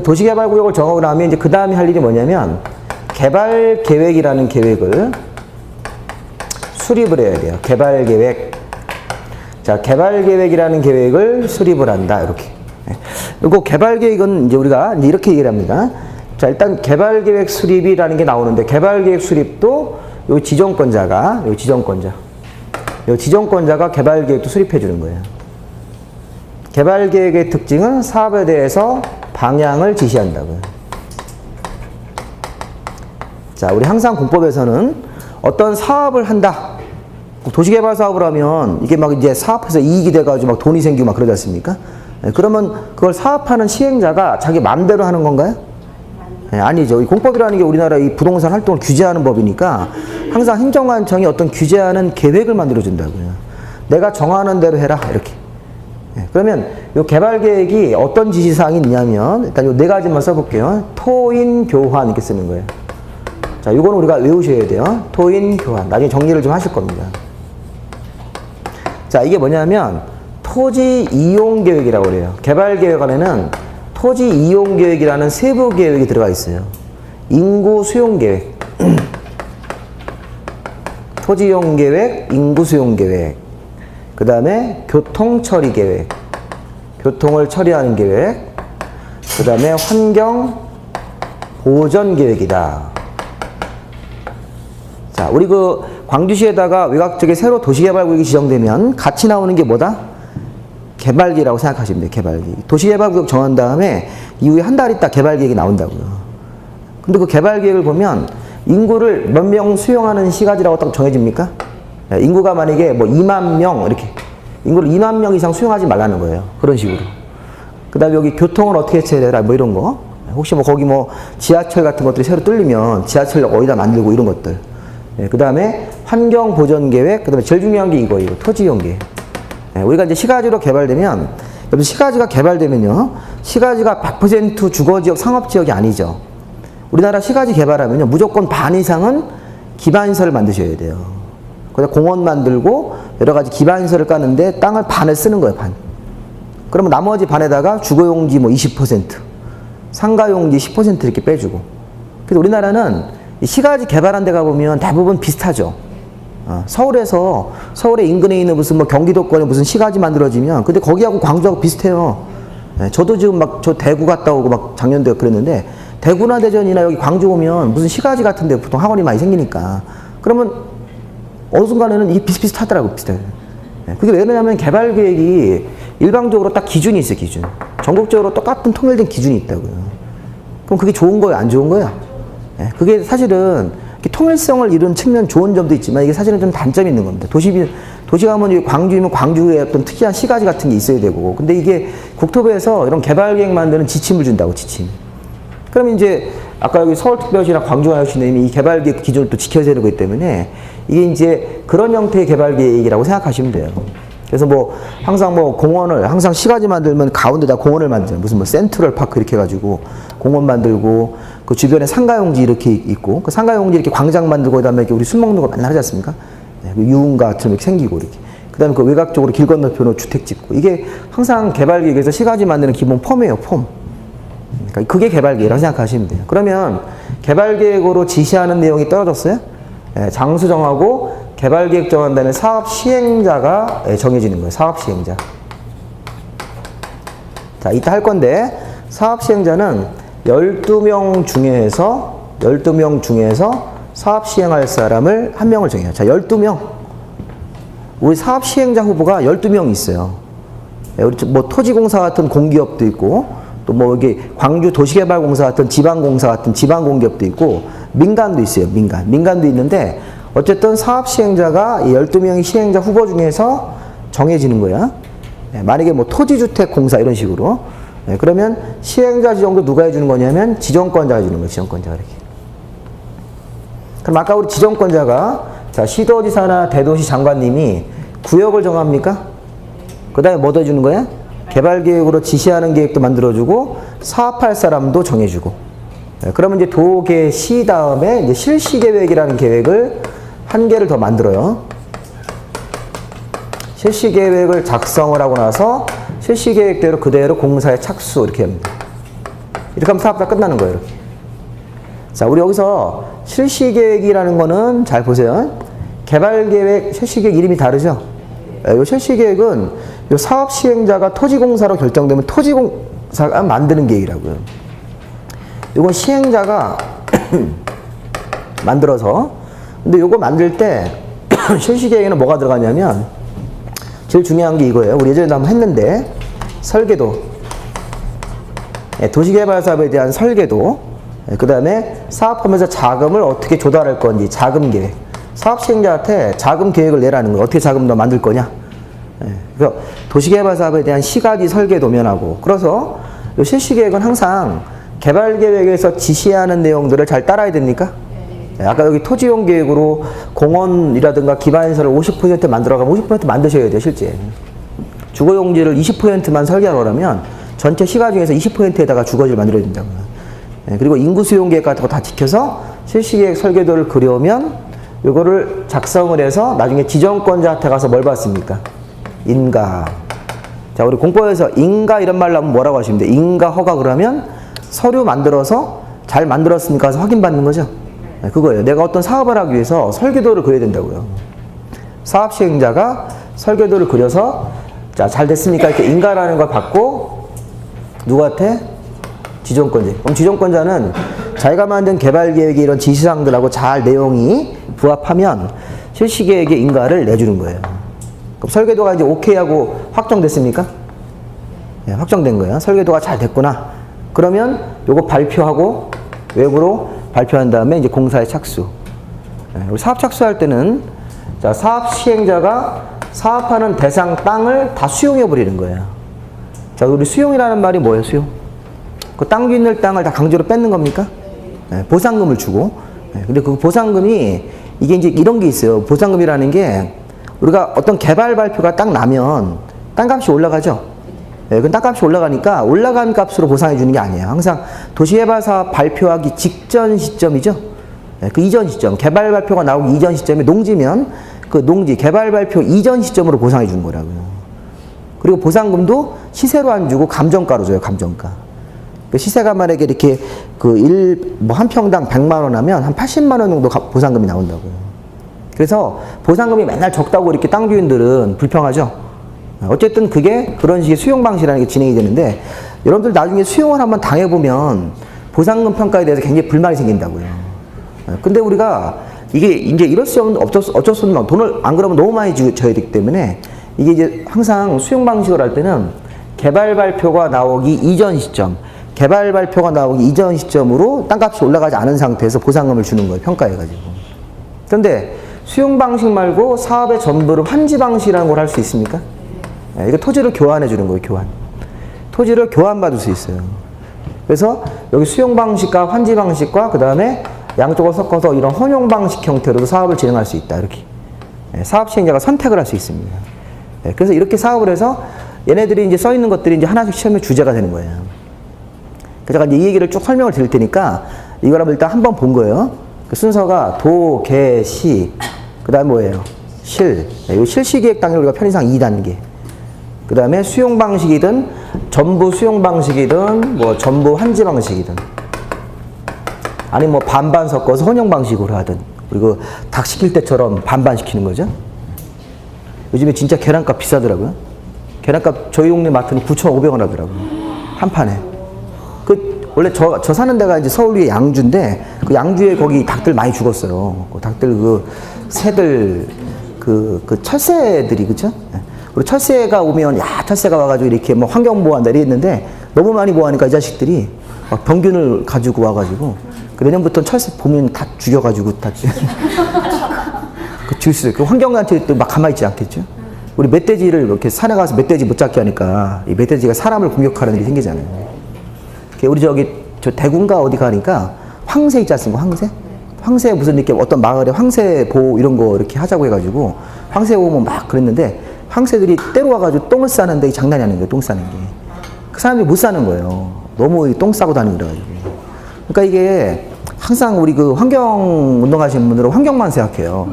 도시개발구역을 정하고 나면 이제 그 다음에 할 일이 뭐냐면, 개발계획이라는 계획을 수립을 해야 돼요. 개발계획. 자, 개발계획이라는 계획을 수립을 한다. 이렇게. 그리고 개발계획은 이제 우리가 이제 이렇게 얘기를 합니다. 자, 일단 개발계획 수립이라는 게 나오는데, 개발계획 수립도 요 지정권자가, 요 지정권자가 개발계획도 수립해 주는 거예요. 개발계획의 특징은 사업에 대해서 방향을 지시한다고요. 자, 우리 항상 공법에서는 어떤 사업을 한다. 도시개발 사업을 하면 이게 막 이제 사업해서 이익이 돼가지고 막 돈이 생기고 막 그러지 않습니까? 네, 그러면 그걸 사업하는 시행자가 자기 마음대로 하는 건가요? 네, 아니죠. 이 공법이라는 게 우리나라 이 부동산 활동을 규제하는 법이니까 항상 행정관청이 어떤 규제하는 계획을 만들어준다고요. 내가 정하는 대로 해라. 이렇게. 네, 그러면 이 개발계획이 어떤 지시사항이 있냐면 일단 요 4가지만 써볼게요. 토인, 교환 이렇게 쓰는 거예요. 자, 요거는 우리가 외우셔야 돼요. 토인, 교환. 나중에 정리를 좀 하실 겁니다. 자, 이게 뭐냐면 토지 이용 계획이라고 그래요. 개발 계획 안에는 토지 이용 계획이라는 세부 계획이 들어가 있어요. 인구 수용 계획, 토지 이용 계획, 인구 수용 계획, 그 다음에 교통 처리 계획, 교통을 처리하는 계획, 그 다음에 환경 보전 계획이다. 자, 우리 그 광주시에다가 외곽 쪽에 새로 도시개발구역이 지정되면 같이 나오는 게 뭐다? 개발계획이라고 생각하시면 돼요. 개발계획. 도시개발구역 정한 다음에 이후에 한 달 있다 개발계획이 나온다고요. 근데 그 개발계획을 보면 인구를 몇 명 수용하는 시가지라고 딱 정해집니까? 인구가 만약에 뭐 2만 명 이렇게 인구를 2만 명 이상 수용하지 말라는 거예요. 그런 식으로. 그 다음에 여기 교통을 어떻게 처리해라 뭐 이런 거. 혹시 뭐 거기 뭐 지하철 같은 것들이 새로 뚫리면 지하철 어디다 만들고 이런 것들. 그 다음에 환경 보전 계획, 그 다음에 제일 중요한 게 이거 토지 이용 계획. 우리가 이제 시가지로 개발되면, 여러분 시가지가 개발되면요, 시가지가 100% 주거지역, 상업지역이 아니죠. 우리나라 시가지 개발하면요, 무조건 반 이상은 기반시설을 만드셔야 돼요. 그래서 공원 만들고 여러 가지 기반시설을 까는데 땅을 반을 쓰는 거예요, 반. 그러면 나머지 반에다가 주거용지 뭐 20%, 상가용지 10% 이렇게 빼주고. 그래서 우리나라는 시가지 개발한 데 가보면 대부분 비슷하죠. 서울의 인근에 있는 무슨 뭐 경기도권에 무슨 시가지 만들어지면, 근데 거기하고 광주하고 비슷해요. 저도 지금 막 저 대구 갔다 오고 막 작년도에 그랬는데, 대구나 대전이나 여기 광주 오면 무슨 시가지 같은데 보통 학원이 많이 생기니까, 그러면 어느 순간에는 이게 비슷비슷하더라고요. 비슷해요. 그게 왜 그러냐면 개발 계획이 일방적으로 딱 기준이 있어요. 기준. 전국적으로 똑같은 통일된 기준이 있다고요. 그럼 그게 좋은 거예요? 안 좋은 거예요? 도시비, 통일성을 이룬 측면 좋은 점도 있지만 이게 사실은 좀 단점이 있는 겁니다. 도시 가면 광주이면 광주에 어떤 특이한 시가지 같은 게 있어야 되고, 근데 이게 국토부에서 이런 개발 계획 만드는 지침을 준다고, 지침. 그러면 이제 아까 여기 서울특별시나 광주광역시는 이미 이 개발 계획 기준을 또 지켜야 되는 거기 때문에 이게 이제 그런 형태의 개발 계획이라고 생각하시면 돼요. 그래서 뭐 항상 뭐 공원을 항상 시가지 만들면 가운데다 공원을 만들잖아요. 무슨 뭐 센트럴 파크 이렇게 해가지고 공원 만들고 그 주변에 상가용지 이렇게 있고 그 상가용지 이렇게 광장 만들고 그다음에 이렇게 우리 술 먹는 거 맨날 하지 않습니까? 네, 그 유흥가처럼 이렇게 생기고 이렇게. 그다음에 그 외곽 쪽으로 길 건너편으로 주택 짓고 이게 항상 개발 계획에서 시가지 만드는 기본 폼이에요, 폼. 그러니까 그게 개발 계획이라고 생각하시면 돼요. 그러면 개발 계획으로 지시하는 내용이 떨어졌어요? 네, 장소 정하고 개발 계획 정한 다음에 사업 시행자가 정해지는 거예요. 사업 시행자. 자, 이따 할 건데 사업 시행자는 12명 중에서 사업 시행할 사람을 한 명을 정해요. 자, 12명. 우리 사업 시행자 후보가 12명이 있어요. 우리 뭐 토지공사 같은 공기업도 있고 또 뭐 여기 광주 도시개발공사 같은 지방공사 같은 지방공기업도 있고 민간도 있어요. 민간도 있는데 어쨌든 사업 시행자가 이 12명의 시행자 후보 중에서 정해지는 거야. 만약에 뭐 토지주택공사 이런 식으로. 그러면 시행자 지정도 누가 해주는 거냐면 지정권자가 해주는 거예요. 지정권자가 이렇게. 그럼 아까 우리 지정권자가 자, 시도지사나 대도시 장관님이 구역을 정합니까? 그 다음에 뭐 더 해주는 거야? 개발계획으로 지시하는 계획도 만들어주고 사업할 사람도 정해주고. 그러면 이제 도계 시 다음에 이제 실시계획이라는 계획을 한 개를 더 만들어요. 실시계획을 작성을 하고 나서 실시계획대로 그대로 공사에 착수 이렇게 합니다. 이렇게 하면 사업 다 끝나는 거예요. 이렇게. 자, 우리 여기서 실시계획이라는 거는 잘 보세요. 개발계획, 실시계획 이름이 다르죠? 이 실시계획은 이 사업 시행자가 토지공사로 결정되면 토지공사가 만드는 계획이라고요. 이건 시행자가 만들어서 근데 이거 만들 때 실시계획에는 뭐가 들어가냐면 제일 중요한 게 이거예요. 우리 예전에도 한번 했는데 설계도, 도시개발 사업에 대한 설계도, 그 다음에 사업하면서 자금을 어떻게 조달할 건지 자금 계획. 사업 시행자한테 자금 계획을 내라는 거예요. 어떻게 자금 너 만들 거냐. 그래서 도시개발 사업에 대한 시가지 설계 도면하고 그래서 이 실시계획은 항상 개발계획에서 지시하는 내용들을 잘 따라야 됩니까? 아까 여기 토지용 계획으로 공원이라든가 기반시설을 50% 만들어가면 50% 만드셔야 돼요, 실제. 주거용지를 20%만 설계하려면 전체 시가 중에서 20%에다가 주거지를 만들어야 된다고요. 그리고 인구 수용 계획 같은 거 다 지켜서 실시계획 설계도를 그려오면 이거를 작성을 해서 나중에 지정권자한테 가서 뭘 받습니까? 인가. 자, 우리 공법에서 인가 이런 말 나오면 뭐라고 하시면 돼요? 인가 허가 그러면 서류 만들어서 잘 만들었습니까? 해서 확인받는 거죠. 그거예요. 내가 어떤 사업을 하기 위해서 설계도를 그려야 된다고요. 사업 시행자가 설계도를 그려서 자, 잘 됐습니까? 이렇게 인가라는 걸 받고 누구한테? 지정권자. 그럼 지정권자는 자기가 만든 개발 계획의 이런 지시사항들하고 잘 내용이 부합하면 실시계획의 인가를 내주는 거예요. 그럼 설계도가 이제 오케이하고 확정됐습니까? 네, 확정된 거예요. 설계도가 잘 됐구나. 그러면 요거 발표하고 외부로 발표한 다음에 이제 공사에 착수. 네, 우리 사업 착수할 때는 자, 사업 시행자가 사업하는 대상 땅을 다 수용해 버리는 거예요. 자, 우리 수용이라는 말이 뭐예요? 수용? 그 땅 있는 땅을 다 강제로 뺏는 겁니까? 네, 보상금을 주고. 네, 근데 그 보상금이 이게 이제 이런 게 있어요. 보상금이라는 게 우리가 어떤 개발 발표가 딱 나면 땅값이 올라가죠. 네, 그 땅값이 올라가니까 올라간 값으로 보상해 주는 게 아니에요. 항상 도시개발 사업 발표하기 직전 시점이죠. 네, 그 이전 시점, 개발 발표가 나오기 이전 시점에 농지면 그 농지 개발 발표 이전 시점으로 보상해 주는 거라고요. 그리고 보상금도 시세로 안 주고 감정가로 줘요. 감정가. 그 시세가 만약에 이렇게 뭐 한 평당 100만 원 하면 한 80만 원 정도 보상금이 나온다고요. 그래서 보상금이 맨날 적다고 이렇게 땅 주인들은 불평하죠. 어쨌든 그게 그런 식의 수용 방식이라는 게 진행이 되는데 여러분들 나중에 수용을 한번 당해보면 보상금 평가에 대해서 굉장히 불만이 생긴다고요. 근데 우리가 이게 이제 이럴 수 없는 어쩔 수 없는 돈을 안 그러면 너무 많이 줘야 되기 때문에 이게 이제 항상 수용 방식을 할 때는 개발 발표가 나오기 이전 시점, 개발 발표가 나오기 이전 시점으로 땅값이 올라가지 않은 상태에서 보상금을 주는 거예요. 평가해가지고. 그런데 수용 방식 말고 사업의 전부를 환지 방식이라는 걸 할 수 있습니까? 네, 이거 토지를 교환해 주는 거예요, 교환. 토지를 교환받을 수 있어요. 그래서 여기 수용 방식과 환지 방식과 그 다음에 양쪽을 섞어서 이런 혼용 방식 형태로도 사업을 진행할 수 있다, 이렇게. 네, 사업 시행자가 선택을 할 수 있습니다. 네, 그래서 이렇게 사업을 해서 얘네들이 이제 써 있는 것들이 이제 하나씩 시험의 주제가 되는 거예요. 그래서 제가 이제 이 얘기를 쭉 설명을 드릴 테니까 이걸 일단 한번 본 거예요. 그 순서가 도, 개, 시, 그 다음에 뭐예요? 실. 네, 이 실시기획 단계를 우리가 편의상 2단계. 그 다음에 수용 방식이든 전부 수용 방식이든 뭐 전부 환지 방식이든 아니 뭐 반반 섞어서 혼용 방식으로 하든 그리고 닭 시킬 때처럼 반반 시키는 거죠. 요즘에 진짜 계란값 비싸더라고요. 계란값 저희 동네 마트는 9,500원 하더라고요. 한 판에. 원래 저 사는 데가 이제 서울 위에 양주인데 그 양주에 거기 닭들 많이 죽었어요. 그 닭들 그 새들 그 철새들이 그쵸? 그리고 철새가 오면 철새가 와가지고 이렇게 뭐 환경보호한다 이랬는데 너무 많이 보호하니까 이 자식들이 막 병균을 가지고 와가지고 그 내년부터 철새 보면 다 죽여가지고 다 그 질수 그 환경단체 또 막 가만히 있지 않겠죠? 우리 멧돼지를 이렇게 산에 가서 멧돼지 못 잡게 하니까 이 멧돼지가 사람을 공격하는 일이 생기잖아요. 우리 저 대구인가 어디 가니까 황새 있지 않습니까? 황새 무슨 이렇게 어떤 마을에 황새 보호 이런 거 이렇게 하자고 해가지고 황새 오면 막 그랬는데 황새들이 때로 와가지고 똥을 싸는데 이 장난이 아닌 거예요. 똥 싸는 게. 그 사람들이 못 사는 거예요. 너무 똥 싸고 다니고 그래가지고. 그러니까 이게 항상 우리 그 환경 운동하시는 분들은 환경만 생각해요.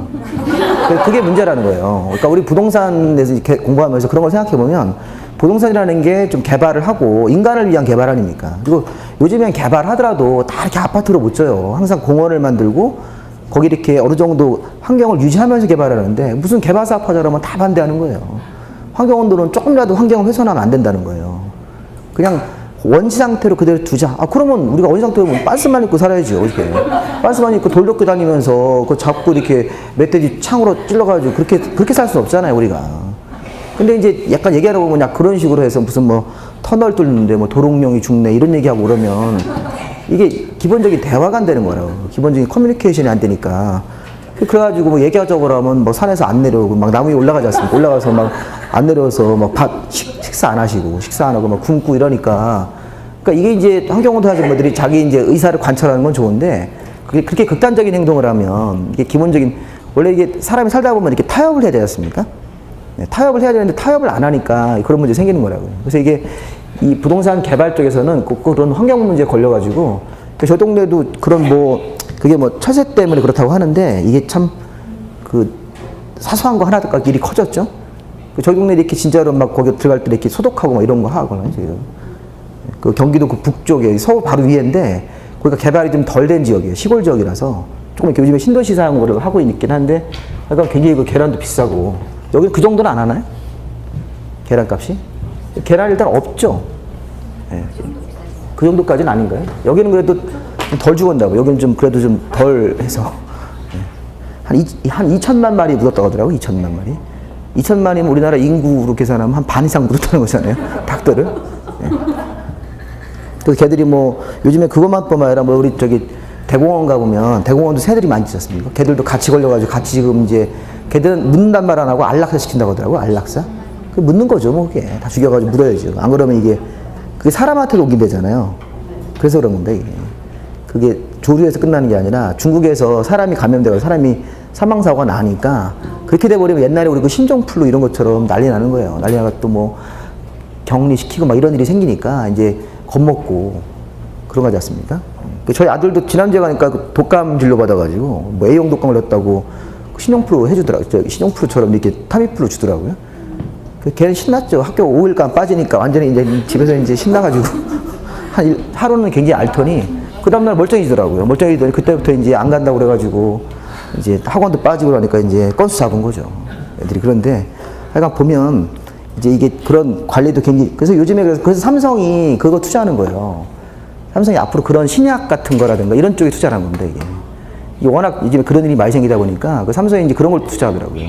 그게 문제라는 거예요. 그러니까 우리 부동산에서 공부하면서 그런 걸 생각해 보면 부동산이라는 게 좀 개발을 하고 인간을 위한 개발 아닙니까? 그리고 요즘엔 개발하더라도 다 이렇게 아파트로 못 져요. 항상 공원을 만들고 거기 이렇게 어느 정도 환경을 유지하면서 개발하는데 무슨 개발 사업 하자면 다 반대하는 거예요. 환경운동은 조금이라도 환경을 훼손하면 안 된다는 거예요. 그냥 원시 상태로 그대로 두자. 그러면 우리가 원시 상태로 빤스만 입고 살아야죠. 어떻게? 빤스만 입고 돌 덮고 다니면서 그 잡고 이렇게 멧돼지 창으로 찔러가지고 그렇게 살 수 없잖아요, 우리가. 근데 이제 약간 얘기하다 보면 약 그런 식으로 해서 무슨 뭐 터널 뚫는데 뭐 도롱뇽이 죽네 이런 얘기하고 그러면 이게 기본적인 대화가 안 되는 거라고. 기본적인 커뮤니케이션이 안 되니까. 그래가지고 뭐 얘기하자고 그러면 뭐 산에서 안 내려오고 막 나무 위에 올라가지 않습니까? 올라가서 막 안 내려와서 막 식사 안 하시고 식사 안 하고 막 굶고 이러니까. 그러니까 이게 이제 환경운동 하시는 분들이 자기 이제 의사를 관찰하는 건 좋은데 그게 그렇게 극단적인 행동을 하면 이게 기본적인 원래 이게 사람이 살다 보면 이렇게 타협을 해야 되지 않습니까? 네, 타협을 해야 되는데 타협을 안 하니까 그런 문제 생기는 거라고요. 그래서 이게 이 부동산 개발 쪽에서는 그런 환경 문제에 걸려가지고 저 동네도 그런 뭐 그게 뭐 철새 때문에 그렇다고 하는데 이게 참 그 사소한 거 하나가 일이 커졌죠. 저희 동네 이렇게 진짜로 막 거기 들어갈 때 이렇게 소독하고 막 이런 거 하거든요. 지금 그 경기도 그 북쪽에 서울 바로 위에인데 거기가 개발이 좀 덜 된 지역이에요. 시골 지역이라서 조금 이렇게 요즘에 신도시 사용을 하고 있긴 한데 그러니까 굉장히 그 계란도 비싸고 여기 그 정도는 안 하나요? 계란값이? 계란 일단 없죠. 네. 그 정도까지는 아닌가요? 여기는 그래도 덜 죽었다고. 여기는 좀 그래도 좀 덜 해서 한 2천만 마리 묻었다고 하더라고요. 2천만 마리. 2천만이면 우리나라 인구로 계산하면 한 반 이상 묻었다는 거잖아요. 닭들을. 네. 그래서 걔들이 뭐 요즘에 그것만뿐만 아니라 뭐 우리 저기 대공원 가보면 대공원도 새들이 많이 있지 않습니까? 걔들도 같이 걸려가지고 같이 지금 이제 걔들은 묻는단 말 안 하고 안락사 시킨다고 하더라고요. 안락사. 그 묻는 거죠. 뭐 그게 다 죽여가지고 묻어야죠. 안 그러면 이게 그게 사람한테도 오게 되잖아요. 그래서 그런 건데 이게. 그게 조류에서 끝나는 게 아니라 중국에서 사람이 감염되고 사람이 사망사고가 나니까 그렇게 돼버리면 옛날에 우리 그 신종플루 이런 것처럼 난리 나는 거예요. 난리 나가 또 뭐 격리시키고 막 이런 일이 생기니까 이제 겁먹고 그런 거지 않습니까? 저희 아들도 지난주에 가니까 그 독감 진료 받아가지고 뭐 A형 독감 걸렸다고 신종플루 해주더라고요. 신종플루처럼 이렇게 타미플루 주더라고요. 걔는 신났죠. 학교 5일간 빠지니까 완전히 이제 집에서 이제 신나가지고 하루는 굉장히 앓더니 그 다음날 멀쩡해지더라고요. 멀쩡해지더니 그때부터 이제 안 간다고 그래가지고 이제 학원도 빠지고 그러니까 이제 건수 잡은 거죠. 애들이. 그런데 하여간 보면 이제 이게 그런 관리도 굉장히 그래서 요즘에 그래서 삼성이 그거 투자하는 거예요. 삼성이 앞으로 그런 신약 같은 거라든가 이런 쪽에 투자를 한 건데 이게 워낙 요즘에 그런 일이 많이 생기다 보니까 그 삼성이 이제 그런 걸 투자하더라고요.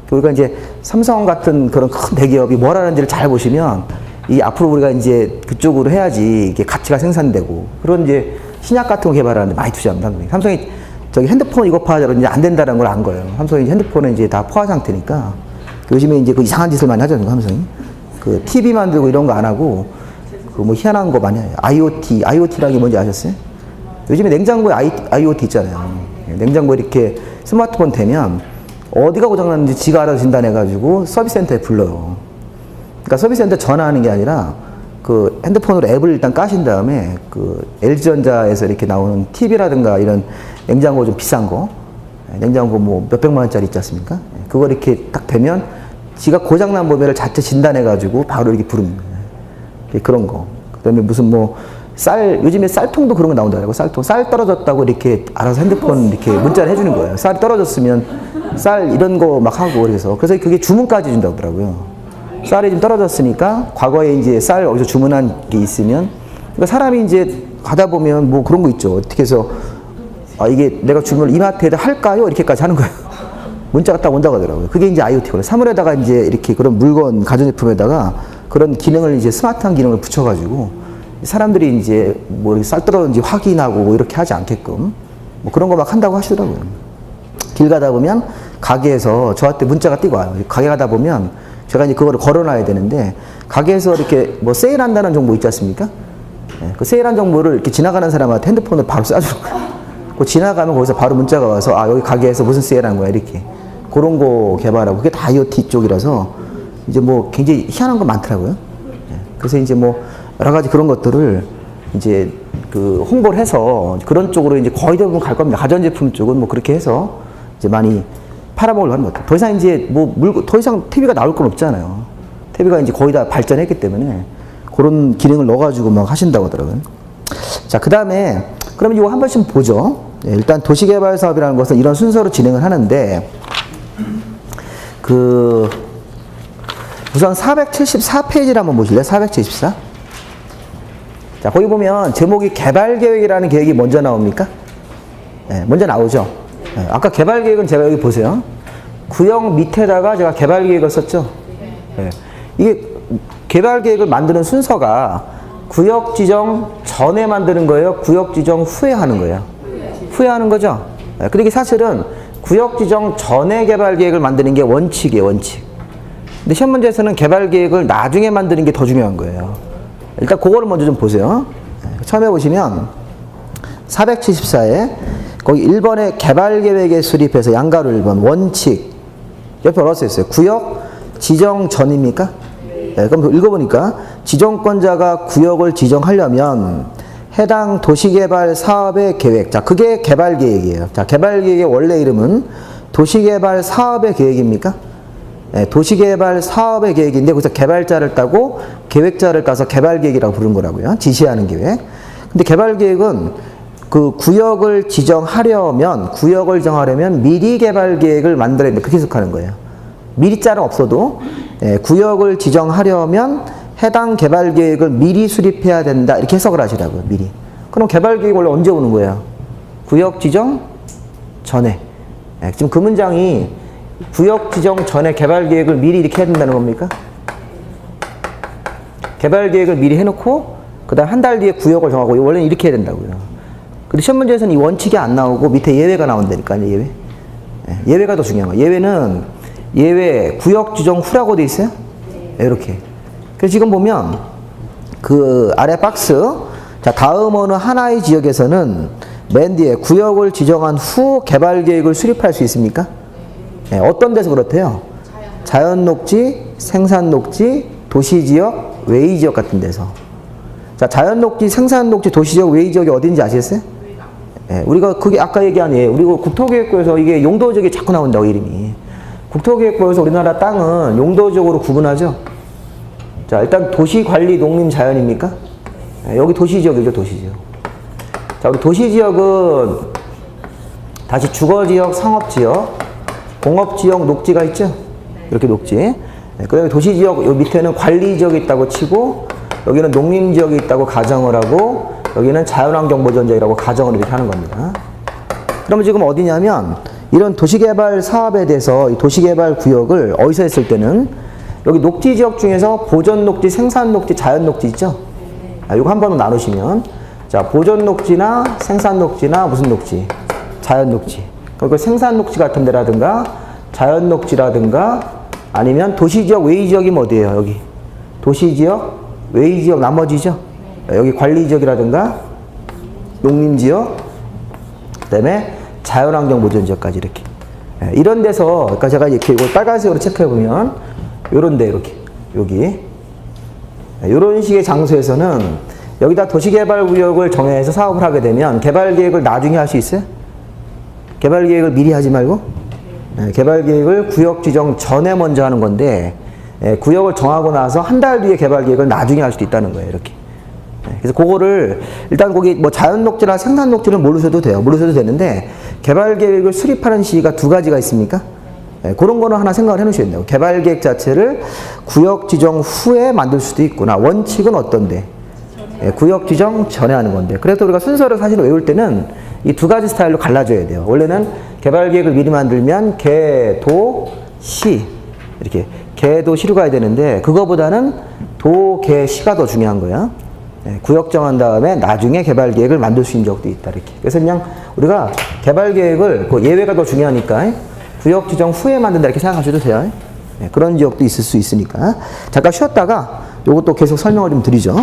그러니까 이제 삼성 같은 그런 큰 대기업이 뭘 하는지를 잘 보시면 이 앞으로 우리가 이제 그쪽으로 해야지 이게 가치가 생산되고 그런 이제 신약 같은 거 개발하는데 많이 투자합니다. 삼성이 저기 핸드폰 이거 포화자로 이제 안 된다는 걸 안 거예요. 삼성이 핸드폰은 이제 다 포화 상태니까. 요즘에 이제 그 이상한 짓을 많이 하잖아요, 삼성이. 그 TV 만들고 이런 거 안 하고, 그 뭐 희한한 거 많이 해요. IoT라는 게 뭔지 아셨어요? 요즘에 냉장고에 IoT 있잖아요. 냉장고에 이렇게 스마트폰 대면 어디가 고장났는지 지가 알아서 진단해가지고 서비스 센터에 불러요. 그러니까 서비스 센터 전화하는 게 아니라 그 핸드폰으로 앱을 일단 까신 다음에 그 LG전자에서 이렇게 나오는 TV라든가 이런 냉장고 좀 비싼 거, 냉장고 뭐 몇백만 원짜리 있지 않습니까? 그거 이렇게 딱 되면 지가 고장난 모델을 자체 진단해가지고 바로 이렇게 부르는 거예요. 그런 거. 그 다음에 무슨 뭐 요즘에 쌀통도 그런 거 나온다고. 쌀 떨어졌다고 이렇게 알아서 핸드폰 이렇게 문자를 해주는 거예요. 쌀이 떨어졌으면 쌀 이런 거 막 하고 그래서 그게 주문까지 준다고 하더라고요. 쌀이 좀 떨어졌으니까 과거에 이제 쌀 어디서 주문한 게 있으면 그러니까 사람이 이제 가다 보면 뭐 그런 거 있죠. 어떻게 해서 이게 내가 주문을 이마트에다 할까요? 이렇게까지 하는 거예요. 문자가 딱 온다고 하더라고요. 그게 이제 IoT거든요. 사물에다가 이제 이렇게 그런 물건, 가전제품에다가 그런 기능을 이제 스마트한 기능을 붙여가지고 사람들이 이제 뭐 쌀 떨어졌는지 확인하고 뭐 이렇게 하지 않게끔 뭐 그런 거 막 한다고 하시더라고요. 길 가다 보면 가게에서 저한테 문자가 뛰고 와요. 가게 가다 보면 제가 이제 그거를 걸어놔야 되는데 가게에서 이렇게 뭐 세일한다는 정보 있지 않습니까? 그 세일한 정보를 이렇게 지나가는 사람한테 핸드폰을 바로 쏴주는 거예요. 그 지나가면 거기서 바로 문자가 와서 여기 가게에서 무슨 세일한 거야 이렇게 그런 거 개발하고 그게 다 IoT 쪽이라서 이제 뭐 굉장히 희한한 거 많더라고요. 그래서 이제 뭐 여러 가지 그런 것들을 이제 그 홍보를 해서 그런 쪽으로 이제 거의 대부분 갈 겁니다. 가전제품 쪽은 뭐 그렇게 해서 이제 많이 팔아먹으려고 하는 것 같아요. 더 이상 이제 더 이상 TV가 나올 건 없잖아요. TV가 이제 거의 다 발전했기 때문에 그런 기능을 넣어가지고 막 하신다고 하더라고요. 자, 그 다음에 그러면 이거 한 번씩 보죠. 일단 도시개발 사업이라는 것은 이런 순서로 진행을 하는데 우선 474페이지를 한번 보실래요? 474. 자, 거기 보면 제목이 개발계획이라는 계획이 먼저 나옵니까? 네, 먼저 나오죠. 네, 아까 개발계획은 제가 여기 보세요. 구역 밑에다가 제가 개발계획을 썼죠. 네, 이게 개발계획을 만드는 순서가 구역 지정 전에 만드는 거예요? 구역 지정 후에 하는 거예요? 후에 하는 거죠. 네, 근데 이게 사실은 구역 지정 전에 개발계획을 만드는 게 원칙이에요, 원칙. 근데 시험 문제에서는 개발계획을 나중에 만드는 게 더 중요한 거예요. 일단 그거를 먼저 좀 보세요. 처음에 보시면 474에 거기 1번에 개발계획에 수립해서 양가로 1번 원칙 옆에 뭐라고 써있어요? 구역 지정 전입니까? 네, 그럼 읽어보니까 지정권자가 구역을 지정하려면 해당 도시개발 사업의 계획. 자, 그게 개발계획이에요. 자, 개발계획의 원래 이름은 도시개발 사업의 계획입니까? 네, 도시개발 사업의 계획인데 거기서 개발자를 따고 계획자를 따서 개발계획이라고 부르는 거라고요. 지시하는 계획. 근데 개발계획은 그 구역을 지정하려면 미리 개발계획을 만들어야 돼. 그렇게 해석하는 거예요. 미리 자는 없어도 구역을 지정하려면 해당 개발계획을 미리 수립해야 된다. 이렇게 해석을 하시라고요. 미리. 그럼 개발계획이 원래 언제 오는 거예요? 구역 지정 전에. 지금 그 문장이 구역 지정 전에 개발계획을 미리 이렇게 해야 된다는 겁니까? 개발계획을 미리 해놓고 그 다음 한 달 뒤에 구역을 정하고 원래는 이렇게 해야 된다고요. 근데 시험 문제에서는 이 원칙이 안 나오고 밑에 예외가 나온다니까요. 예외. 예외가 더 중요한 거예요. 예외는 예외 구역 지정 후라고 돼 있어요. 이렇게. 그래서 지금 보면 그 아래 박스 자 다음 어느 하나의 지역에서는 맨 뒤에 구역을 지정한 후 개발계획을 수립할 수 있습니까? 어떤 데서 그렇대요? 자연녹지, 생산녹지, 도시지역, 외의지역 같은 데서. 자, 자연녹지, 생산녹지, 도시지역, 외의지역이 어딘지 아시겠어요? 우리가 그게 아까 얘기한 우리가 국토계획부에서 이게 용도지역이 자꾸 나온다고 이름이. 국토계획부에서 우리나라 땅은 용도지역으로 구분하죠. 자, 일단 도시관리, 농림, 자연입니까? 여기 도시지역이죠, 도시지역. 자, 우리 도시지역은 다시 주거지역, 상업지역, 공업지역, 녹지가 있죠? 이렇게 녹지. 그 다음에 도시지역, 요 밑에는 관리지역이 있다고 치고, 여기는 농림지역이 있다고 가정을 하고, 여기는 자연환경보전지역이라고 가정을 이렇게 하는 겁니다. 그러면 지금 어디냐면, 이런 도시개발 사업에 대해서 이 도시개발 구역을 어디서 했을 때는, 여기 녹지지역 중에서 보전녹지, 생산녹지, 자연녹지 있죠? 이거 한 번 나누시면, 자, 보전녹지나 생산녹지나 무슨 녹지? 자연 녹지. 그리고 생산 녹지 같은 데라든가 자연 녹지라든가 아니면 도시지역, 외지지역이면 어디예요? 여기. 도시지역, 외지지역 나머지죠. 여기 관리지역이라든가 농림지역, 그다음에 자연환경 보존지역까지 이렇게. 이런 데서, 그러니까 제가 이렇게 이걸 빨간색으로 체크해 보면 요런데 이렇게 여기 이런 식의 장소에서는 여기다 도시개발구역을 정해서 사업을 하게 되면 개발계획을 나중에 할 수 있어요? 개발계획을 미리 하지 말고 개발계획을 구역 지정 전에 먼저 하는 건데 구역을 정하고 나서 한 달 뒤에 개발계획을 나중에 할 수도 있다는 거예요. 이렇게. 그래서 그거를 일단 거기 뭐 자연녹지나 생산녹지는 모르셔도 돼요. 모르셔도 되는데 개발계획을 수립하는 시기가 두 가지가 있습니까? 그런 거는 하나 생각을 해 놓으셔야 돼요. 개발계획 자체를 구역 지정 후에 만들 수도 있구나. 원칙은 어떤데? 구역 지정 전에 하는 건데. 그래서 우리가 순서를 사실 외울 때는 이 두 가지 스타일로 갈라줘야 돼요. 원래는 개발계획을 미리 만들면 개, 도, 시 이렇게 개, 도, 시로 가야 되는데 그거보다는 도, 개, 시가 더 중요한 거야. 구역 정한 다음에 나중에 개발계획을 만들 수 있는 적도 있다 이렇게. 그래서 그냥 우리가 개발계획을 그 예외가 더 중요하니까 구역 지정 후에 만든다 이렇게 생각하셔도 돼요. 그런 지역도 있을 수 있으니까 잠깐 쉬었다가 요것도 계속 설명을 좀 드리죠.